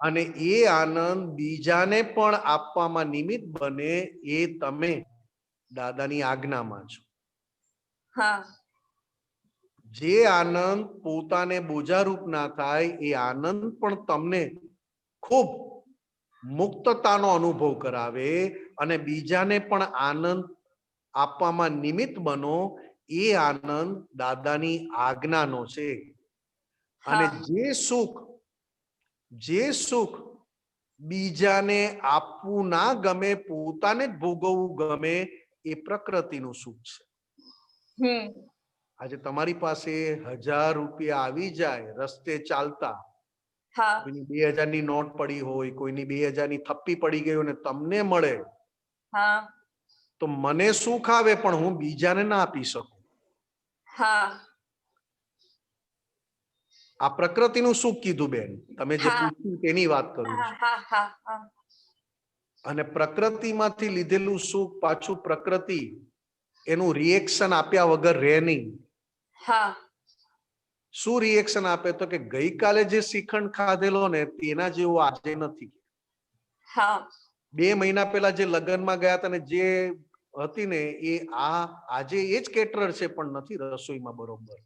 અને એ આનંદ બીજાને પણ આપવામાં નિમિત્ત બને, એ તમે દાદાની આજ્ઞામાં છો. હા. જે આનંદ પોતાને બોજારૂપ ના થાય એ આનંદ પણ તમને ખૂબ મુક્તતાનો અનુભવ કરાવે અને બીજાને પણ આનંદ આપવામાં નિમિત્ત બનો, એ આનંદ દાદાની આજ્ઞાનો છે. અને જે સુખ બીજાને આપવું ના ગમે, પોતાને જ ભોગવવું ગમે, એ પ્રકૃતિનું સુખ છે. હમ આજે તમારી પાસે 1000 રૂપિયા આવી જાય રસ્તે ચાલતા, હા કોઈની 2000 ની નોટ પડી હોય, કોઈની 2000 ની થપ્પી પડી ગઈ હોય ને તમને મળે હા તો મને સુખ આવે પણ હું બીજાને ના આપી શકું. હા આ પ્રકૃતિનું સુખ કીધું બેન, તમે જે હા. પૂછ્યું તેની વાત કરું હા છું. હા હા હા અને પ્રકૃતિમાંથી લીધેલું સુખ પાછું પ્રકૃતિ એનું રિએક્શન આપ્યા વગર રહે નહીં. હા શું રિએક્શન આપે તો કે ગઈકાલે જે શ્રીખંડ ખાધેલો ને તેના જેવો આજે નથી. હા 2 મહિના પહેલા જે લગ્નમાં ગયા હતા ને જે હતી ને એ આજે એ જ કેટરર છે પણ નથી રસોઈમાં બરોબર.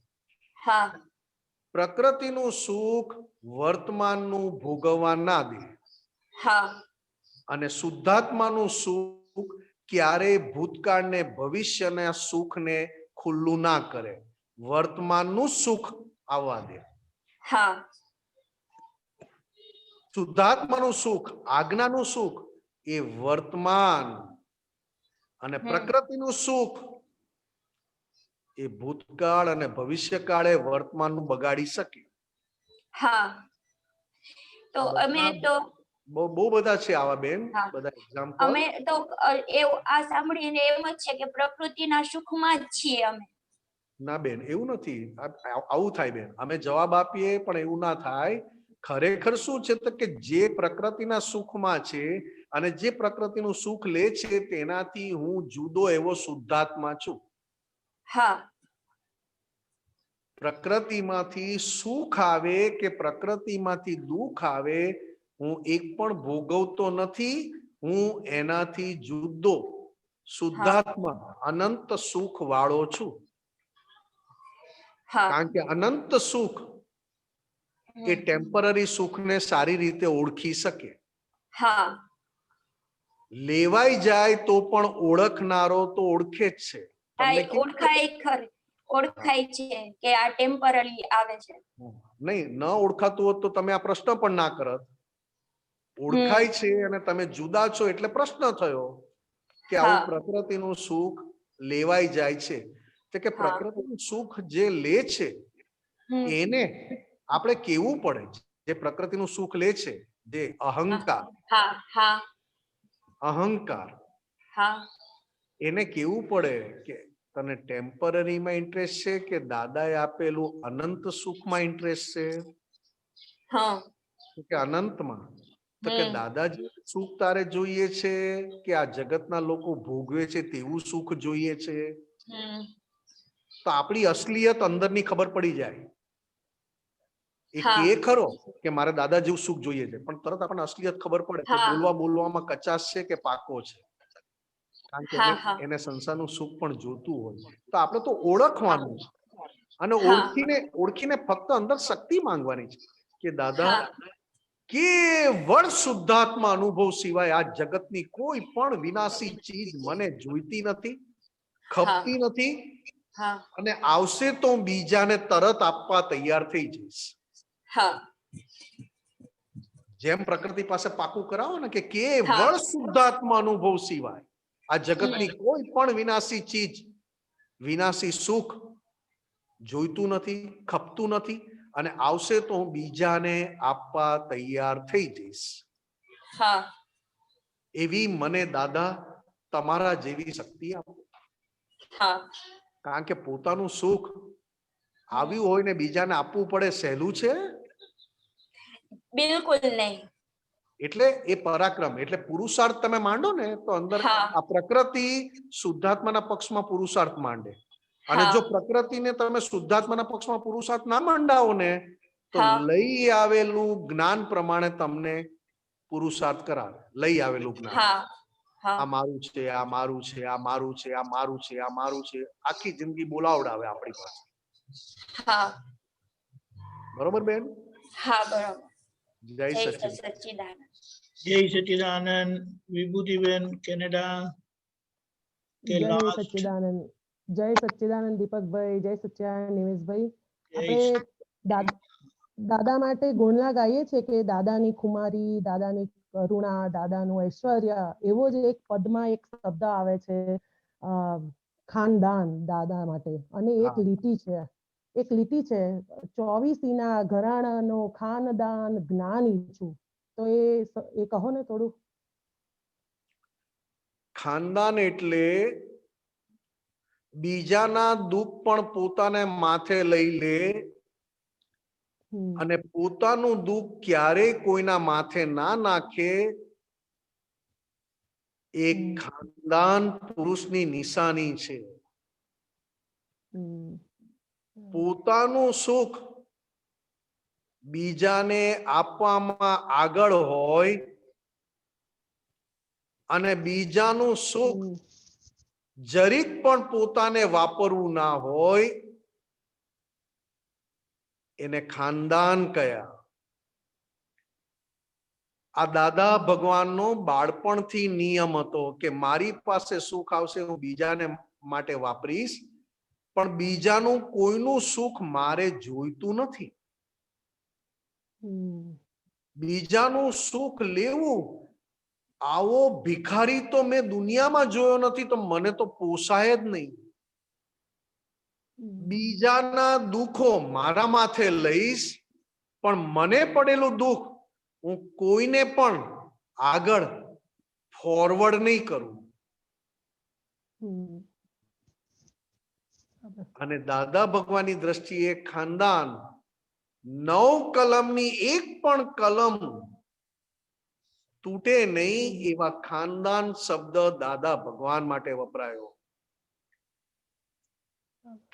હા પ્રકૃતિનું સુખ વર્તમાનનું ભોગવવા ના દે હા અને શુદ્ધાત્માનું સુખ ક્યારેય ભૂતકાળ ને ભવિષ્યના સુખને ખુલ્લું ના કરે, વર્તમાનનું સુખ આવવા દે. હા શુદ્ધાત્માનું સુખ, આજ્ઞાનું સુખ એ વર્તમાન અને પ્રકૃતિનું સુખ એ ભૂતકાળ અને ભવિષ્યકાળે વર્તમાનનું બગાડી શકે. હા તો અમે તો બહુ બધા છે આવા બેન, હા. બધા એક્ઝામ્પલ. અમે તો એવું આ સાંભળીને એમ જ છે કે પ્રકૃતિના સુખમાં જ છીએ અમે. ના બેન એવું નથી, આવું થાય બેન. અમે જવાબ આપીએ પણ એવું ના થાય. ખરેખર શું છે તો કે જે પ્રકૃતિના સુખમાં છે અને જે પ્રકૃતિનું સુખ લે છે તેનાથી હું જુદો એવો શુદ્ધાત્મા છું. હા પ્રકૃતિમાંથી સુખ આવે કે પ્રકૃતિમાંથી દુઃખ આવે, હું એક પણ ભોગવતો નથી. હું એનાથી જુદો શુદ્ધાત્મા અનંત સુખ વાળો છું. હા કારણ કે અનંત સુખ એ ટેમ્પરરી સુખને સારી રીતે ઓળખી શકે. હા લેવાઈ જાય તો પણ ઓળખનારો તો ઓળખે જ છે. તમને કેવી ઓળખાય ખરી, ઓળખાય છે કે આ ટેમ્પરરી આવે છે. નહીં, ન ઓળખાતું હોત તો તમે આ પ્રશ્ન પણ ના કરત. ઓળખાય છે અને તમે જુદા છો એટલે પ્રશ્ન થયો કે આવું હા પ્રકૃતિનું સુખ લેવાઈ જાય છે. તો કે હા. પ્રકૃતિનું સુખ જે લે છે એને આપણે કેવું પડે. જે પ્રકૃતિનું સુખ લે છે, જે અહંકાર, હા હા અહંકાર હા એને કેવું પડે કે તને ટેમ્પરરીમાં ઇન્ટરેસ્ટ છે કે દાદાએ આપેલું અનંત સુખમાં ઇન્ટરેસ્ટ છે? હા કે અનંતમાં. તો કે દાદાજી સુખ તારે જોઈએ છે કે આ જગતના લોકો ભોગવે છે તેવું સુખ જોઈએ છે? તો આપણી અસલિયત અંદરની ખબર પડી જાય. એ કે ખરો કે મારે દાદા જેવું સુખ જોઈએ છે પણ તરત આપણને અસલિયત ખબર પડે કે બોલવામાં કચાશ છે કે પાકો છે. કારણ કે એને સંસારનું સુખ પણ જોતું હોય. તો આપણે તો ઓળખવાનું છે અને ઓળખીને ફક્ત અંદર શક્તિ માંગવાની છે કે દાદા કેવળ શુદ્ધાત્મા અનુભવ સિવાય આ જગતની કોઈ પણ વિનાશી ચીજ મને જોઈતી નથી, ખપતી નથી અને આવશે તો હું બીજાને તરત આપવા તૈયાર થઈ જઈશ. જેમ પ્રકૃતિ પાસે પાકું કરાવો ને કે કેવળ શુદ્ધાત્મા અનુભવ સિવાય આ જગતની કોઈ પણ વિનાશી ચીજ, વિનાશી સુખ જોઈતું નથી, ખપતું નથી અને આવશે તો હું બીજાને આપવા તૈયાર થઈ જઈશ. એવી મને દાદા તમારા જેવી શક્તિ આપો. કારણ કે પોતાનું સુખ આવ્યું હોય ને બીજાને આપવું પડે સહેલું છે? બિલકુલ નહીં. એટલે એ પરાક્રમ, એટલે પુરુષાર્થ તમે માંડો ને તો અંદર આ પ્રકૃતિ શુદ્ધાત્માના પક્ષમાં પુરુષાર્થ માંડે અને જો પ્રકૃતિને તમે શુદ્ધાત્માના પક્ષમાં પુરુષાર્થ ના માંડાવો ને તો લઈ આવેલું જ્ઞાન પ્રમાણે તમને પુરુષાર્થ કરાવે. લઈ આવેલું જ્ઞાન આ મારું છે, આ મારું છે, આ મારું છે, આ મારું છે, આ મારું છે, આખી જિંદગી બોલાવડાવે આપણી પાસે. બરોબર બેન? હા બરોબર. જય સચ્ચિદાનંદ. જય સચ્ચિદાનંદ. વિભૂતિબેન કેનેડા. જય સચ્ચિદાનંદ. જય સચ્ચિદાનંદ દીપકભાઈ, જય સચ્ચિદાનંદ નિમેશભાઈ. આપણે દાદા માટે ગુણલા ગાઈએ છે કે દાદાની ખુમારી, દાદાની કરુણા, દાદાનું ઐશ્વર્ય, એવો જ એક પદમાં એક શબ્દ આવે છે ખાનદાન દાદા માટે અને એક હા. લીટી છે 24 ના ઘરાણાનો ખાનદાન જ્ઞાન ઈચ્છું. તો એ કહો ને થોડું. ખાનદાન એટલે બીજાના દુઃખ પણ પોતાને માથે લઈ લે અને પોતાનું દુઃખ ક્યારેય કોઈના માથે ના નાખે. એક ખાનદાન પુરુષની નિશાની છે. પોતાનું સુખ બીજાને આપવામાં આગળ હોય અને બીજાનું સુખ જરીક પણ પોતાને વાપરવું ના હોય એને ખાનદાન કયા. આ દાદા ભગવાનનો બાળપણથી નિયમ હતો કે મારી પાસે સુખ આવશે હું બીજાને માટે વાપરીશ, પણ બીજાનું કોઈનું સુખ મારે જોઈતું નથી. બીજાનું સુખ લેવું આવો ભિખારી તો મેં દુનિયામાં જોયો નથી, તો મને તો પોસાય જ નહીં. બીજાના દુઃખો મારા માથે લઈશ, પણ મને પડેલું દુઃખ હું કોઈને પણ આગળ ફોરવર્ડ નહીં કરું. અને દાદા ભગવાનની દ્રષ્ટિએ ખાનદાન 9 કલમની એક પણ કલમ તૂટે નહીં એવા ખાનદાન શબ્દ દાદા ભગવાન માટે વપરાયો.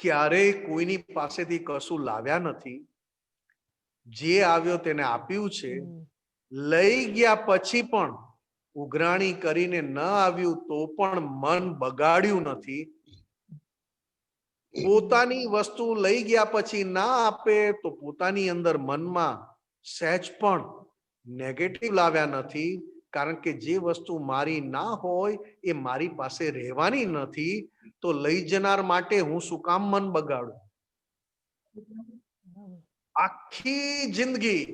ક્યારેય કોઈની પાસેથી કશું લાવ્યા નથી. જે આવ્યો તેને આપ્યું છે. લઈ ગયા પછી પણ ઉઘરાણી કરીને ન આવ્યું તો પણ મન બગાડ્યું નથી. પોતાની વસ્તુ લઈ ગયા પછી ના આપે તો પોતાની અંદર મનમાં સહેજ પણ નેગેટિવ લાવ્યા નથી, કારણ કે જે વસ્તુ મારી ના હોય એ મારી પાસે રહેવાની નથી, તો લઈ જનાર માટે હું શું કામ મન બગાડું. આખી જિંદગી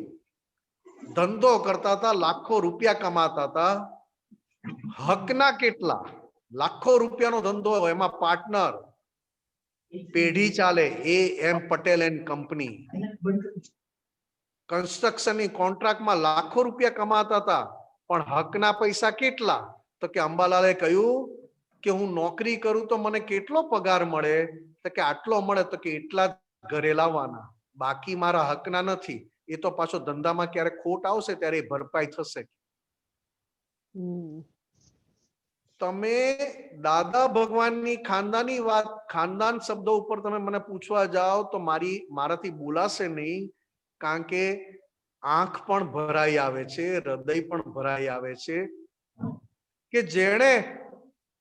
ધંધો કરતા હતા, લાખો રૂપિયા કમાતા હતા. હકના કેટલા લાખો રૂપિયાનો ધંધો, એમાં પાર્ટનર પેઢી ચાલે AM પટેલ એન્ડ કંપની. કન્સ્ટ્રક્શનની કોન્ટ્રાક્ટમાં લાખો રૂપિયા કમાતા હતા, પણ હકના પૈસા કેટલા? તો કે અંબાલાલે કહ્યું કે હું નોકરી કરું તો મને કેટલો પગાર મળે? તો કે આટલો મળે. તો કે એટલા ઘરે લાવવાના, બાકી મારા હકના નથી. એ તો પાછો ધંધામાં ક્યારે ખોટ આવશે ત્યારે ભરપાઈ થશે. તમે દાદા ભગવાનની ખાનદાની વાત, ખાનદાન શબ્દ ઉપર તમે મને પૂછવા જાઓ તો મારાથી બોલાશે નહીં, કારણ કે આંખ પણ ભરાઈ આવે છે, હૃદય પણ ભરાઈ આવે છે કે જેણે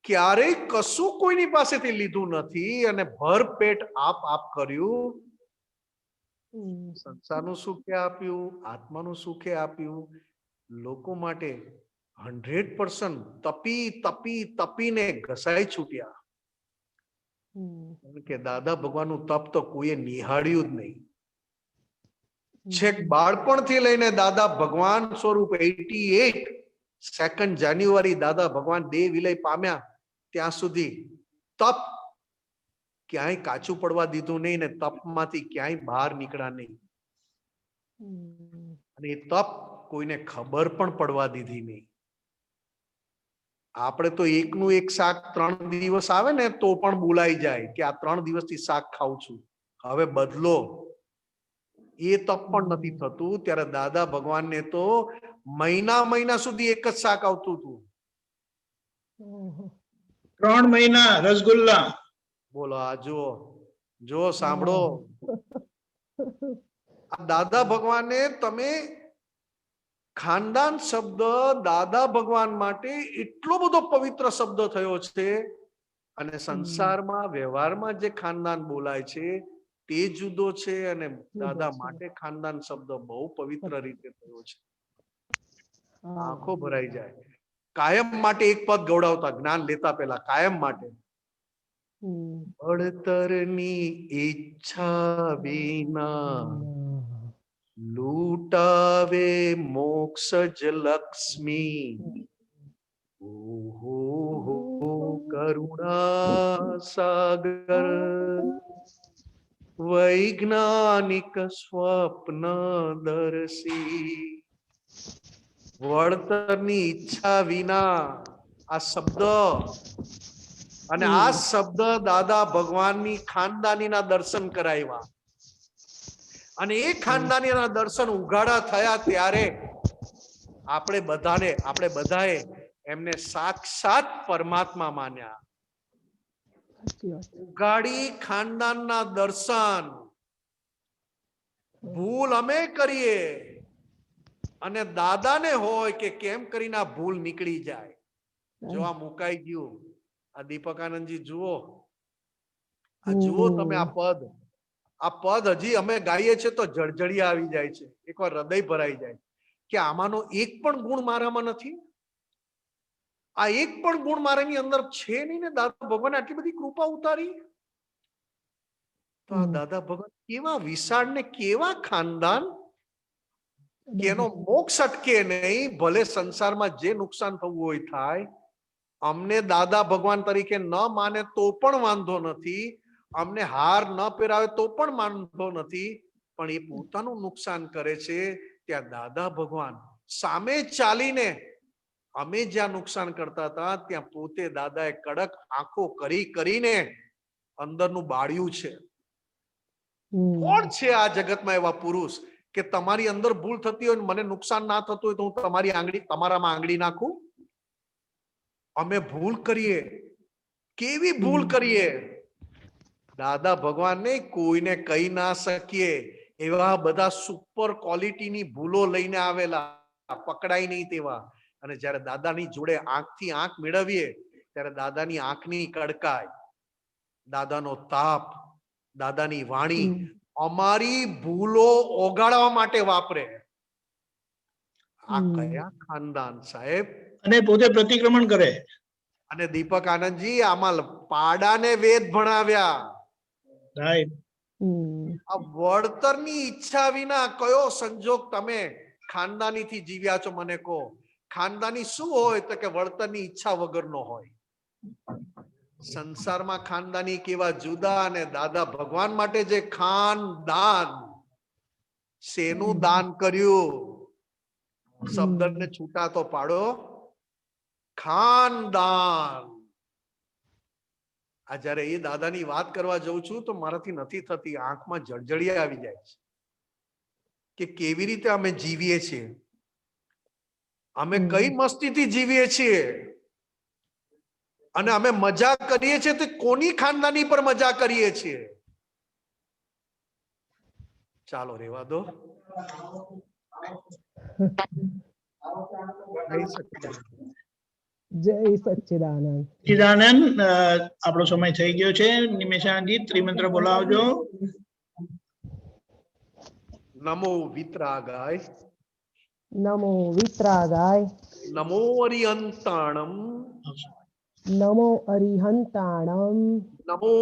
ક્યારેય કશું કોઈની પાસેથી લીધું નથી અને ભરપેટ આપ કર્યું. સંસારનું સુખે આપ્યું, આત્માનું સુખે આપ્યું. લોકો માટે 100% તપીને ઘસાઈ છૂટ્યા. કે દાદા ભગવાનનું તપ તો કોઈએ નિહાળ્યું જ નહીં. છેક બાળપણથી લઈને દાદા ભગવાન સ્વરૂપ 2 જાન્યુઆરી દાદા ભગવાન દેહ વિલય પામ્યા ત્યાં સુધી તપ ક્યાંય કાચું પડવા દીધું નહીં ને તપમાંથી ક્યાંય બહાર નીકળ્યા નહીં. અને એ તપ કોઈને ખબર પણ પડવા દીધી નહીં. આપણે તો એકનું એક શાક 3 દિવસ આવે ને તો પણ બોલાઈ જાય કે આ 3 દિવસથી શાક ખાઉં છું, હવે બદલો. એ તપ પણ નથી થતું. ત્યારે દાદા ભગવાનને તો મહિના સુધી એક જ શાક આવતું હતું. 3 મહિના રસગુલ્લા. બોલો, આ જો સાંભળો. દાદા ભગવાને તમે ખાનદાન શબ્દ દાદા ભગવાન માટે એટલો બધો પવિત્ર શબ્દ થયો છે, અને સંસારમાં વ્યવહારમાં જે ખાનદાન બોલાય છે તે જુદો છે, અને દાદા માટે ખાનદાન શબ્દ બહુ પવિત્ર રીતે થયો છે. આંખો ભરાઈ જાય. કાયમ માટે એક પદ ગૌડાવતા જ્ઞાન લેતા પહેલા, કાયમ માટે પડતરની ઈચ્છા વિના લૂટાવે મોક્ષ જ લક્ષ્મી. ઓહો करुणा सागर वैज्ञानिक स्वप्न दर्शी વળતરની ઈચ્છા વિના આ શબ્દ અને આ શબ્દ દાદા ભગવાનની ખાનદાનીના દર્શન કરાવ્યા અને એ ખાનદાનીના દર્શન ઉઘાડા થયા ત્યારે આપણે બધાએ એમને સાક્ષાત પરમાત્મા માન્યા. ઉઘાડી ખાનદાનના દર્શન ભૂલ અમે કરીએ અને દાદાને હોય કે કેમ કરીને આ ભૂલ નીકળી જાય. જો આ મુકાઈ ગયું, આ દીપકાનંદજી જુઓ, આ જુઓ તમે આ પદ હજી અમે ગાઈએ છીએ તો જળજળિયા આવી જાય છે, એકવાર હૃદય ભરાઈ જાય કે આમાંનો એક પણ ગુણ મારામાં નથી, આ એક પણ ગુણ મારાની અંદર છે નહીં ને દાદા ભગવાને આટલી બધી કૃપા ઉતારી. તો આ દાદા ભગવાન કેવા વિશાળ ને કેવા ખાનદાન કે એનો મોક્ષ અટકે નહીં, ભલે સંસારમાં જે નુકસાન થવું હોય થાય. અમને દાદા ભગવાન તરીકે ન માને તો પણ વાંધો નથી, અમને હાર ન પહેરાવે તો પણ વાંધો નથી, પણ એ પોતાનું નુકસાન કરે છે. ત્યાં દાદા ભગવાન સામે ચાલીને અમે જ્યાં નુકસાન કરતા હતા ત્યાં પોતે દાદાએ કડક આંખો કરીને અંદરનું બાળ્યું છે. કોણ છે આ જગતમાં એવા પુરુષ કે તમારી અંદર ભૂલ થતી હોય, મને નુકસાન ના થતું હોય તો હું તમારામાં આંગળી નાખું? અમે ભૂલ કરીએ, કેવી ભૂલ કરીએ, દાદા ભગવાનને કોઈને કહી ના શકીએ એવા બધા સુપર ક્વોલિટીની ભૂલો લઈને આવેલા, પકડાય નહીં તેવા. અને જયારે દાદાની જોડે આંખથી આંખ મેળવીએ ત્યારે દાદાની આંખની કડકાઈ, દાદાનો તાપ, દાદાની વાણી અમારી ભૂલો ઓગાળવા માટે વાપરે. આ કયા ખાનદાન સાહેબ! અને પોતે પ્રતિક્રમણ કરે. અને દીપક આનંદજી આમાં પાડાને વેદ ભણાવ્યા. રાઈટ. આ વળતરની ઈચ્છા વિના કયો સંજોગ તમે ખાનદાનીથી જીવ્યા છો? મને કહો, ખાનદાની શું હોય? તો કે વળતરની ઈચ્છા વગરનો હોય. સંસારમાં ખાનદાની કેવા જુદા, અને દાદા ભગવાન માટે જે ખાનદાન, શેનું દાન કર્યું? શબ્દને છૂટા તો પાડો. ખાનદાન. આ જયારે એ દાદાની વાત કરવા જઉં છું તો મારાથી નથી થતી, આંખમાં જળજળિયા આવી જાય છે કે કેવી રીતે અમે જીવીએ છીએ, અમે કઈ મસ્તીથી જીવીએ છીએ, અને અમે મજા કરીએ છીએ તો કોની ખાનદાની પર મજા કરીએ છીએ? ચાલો રેવા દો. જય સચ્ચિદાનંદ. સચ્ચિદાનંદ, આપણો સમય થઈ ગયો છે. નિમેશાનંદજી ત્રિમંત્ર બોલાવજો. નમો વિતરાગાય, નમો વિતરાગાય, નમો અરિહંતાણમ, નમો અરિહંતાણમ, નમો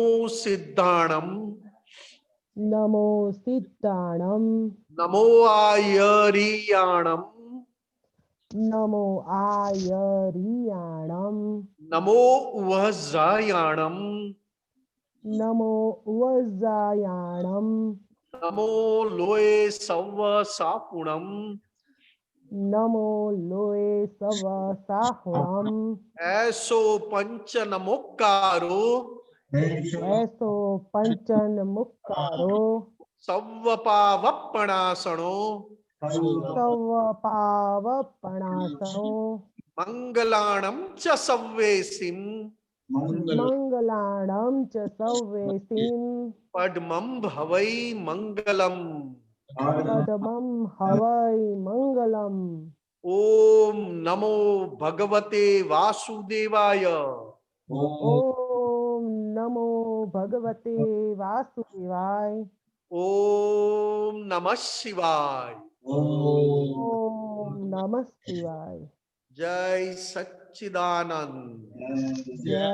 સિદ્ધાણમ, નમો સિદ્ધાણમ, નમો આયરિયાણમ, નમો આયરિયાણમ, નમો વજાયાણમ, નમો વજાયાણમ, નમો લોય સવ સાપુણમ, નમો લોય સવ સાહુણમ, એસો પંચ નમોકારો, એસો પંચન મુક્કારો, સવ પાવપણાસણો, સવ પાવપણાસનો, મંગલાણમ ચ સવ્વેસિમ, મંગલાણમ ચ સવ્વેસિમ, પદ્મમ ભવૈ મંગલમ, પદ્મમ હવૈ મંગલમ. ઓમ નમો ભગવતે વાસુદેવાય, ઓમ નમો ભગવતે વાસુદેવાય, ઓમ નમઃ શિવાય, ઓમ નમઃ શિવાય. જય સચ્ચિદાનંદ. જય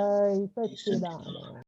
સચ્ચિદાનંદ.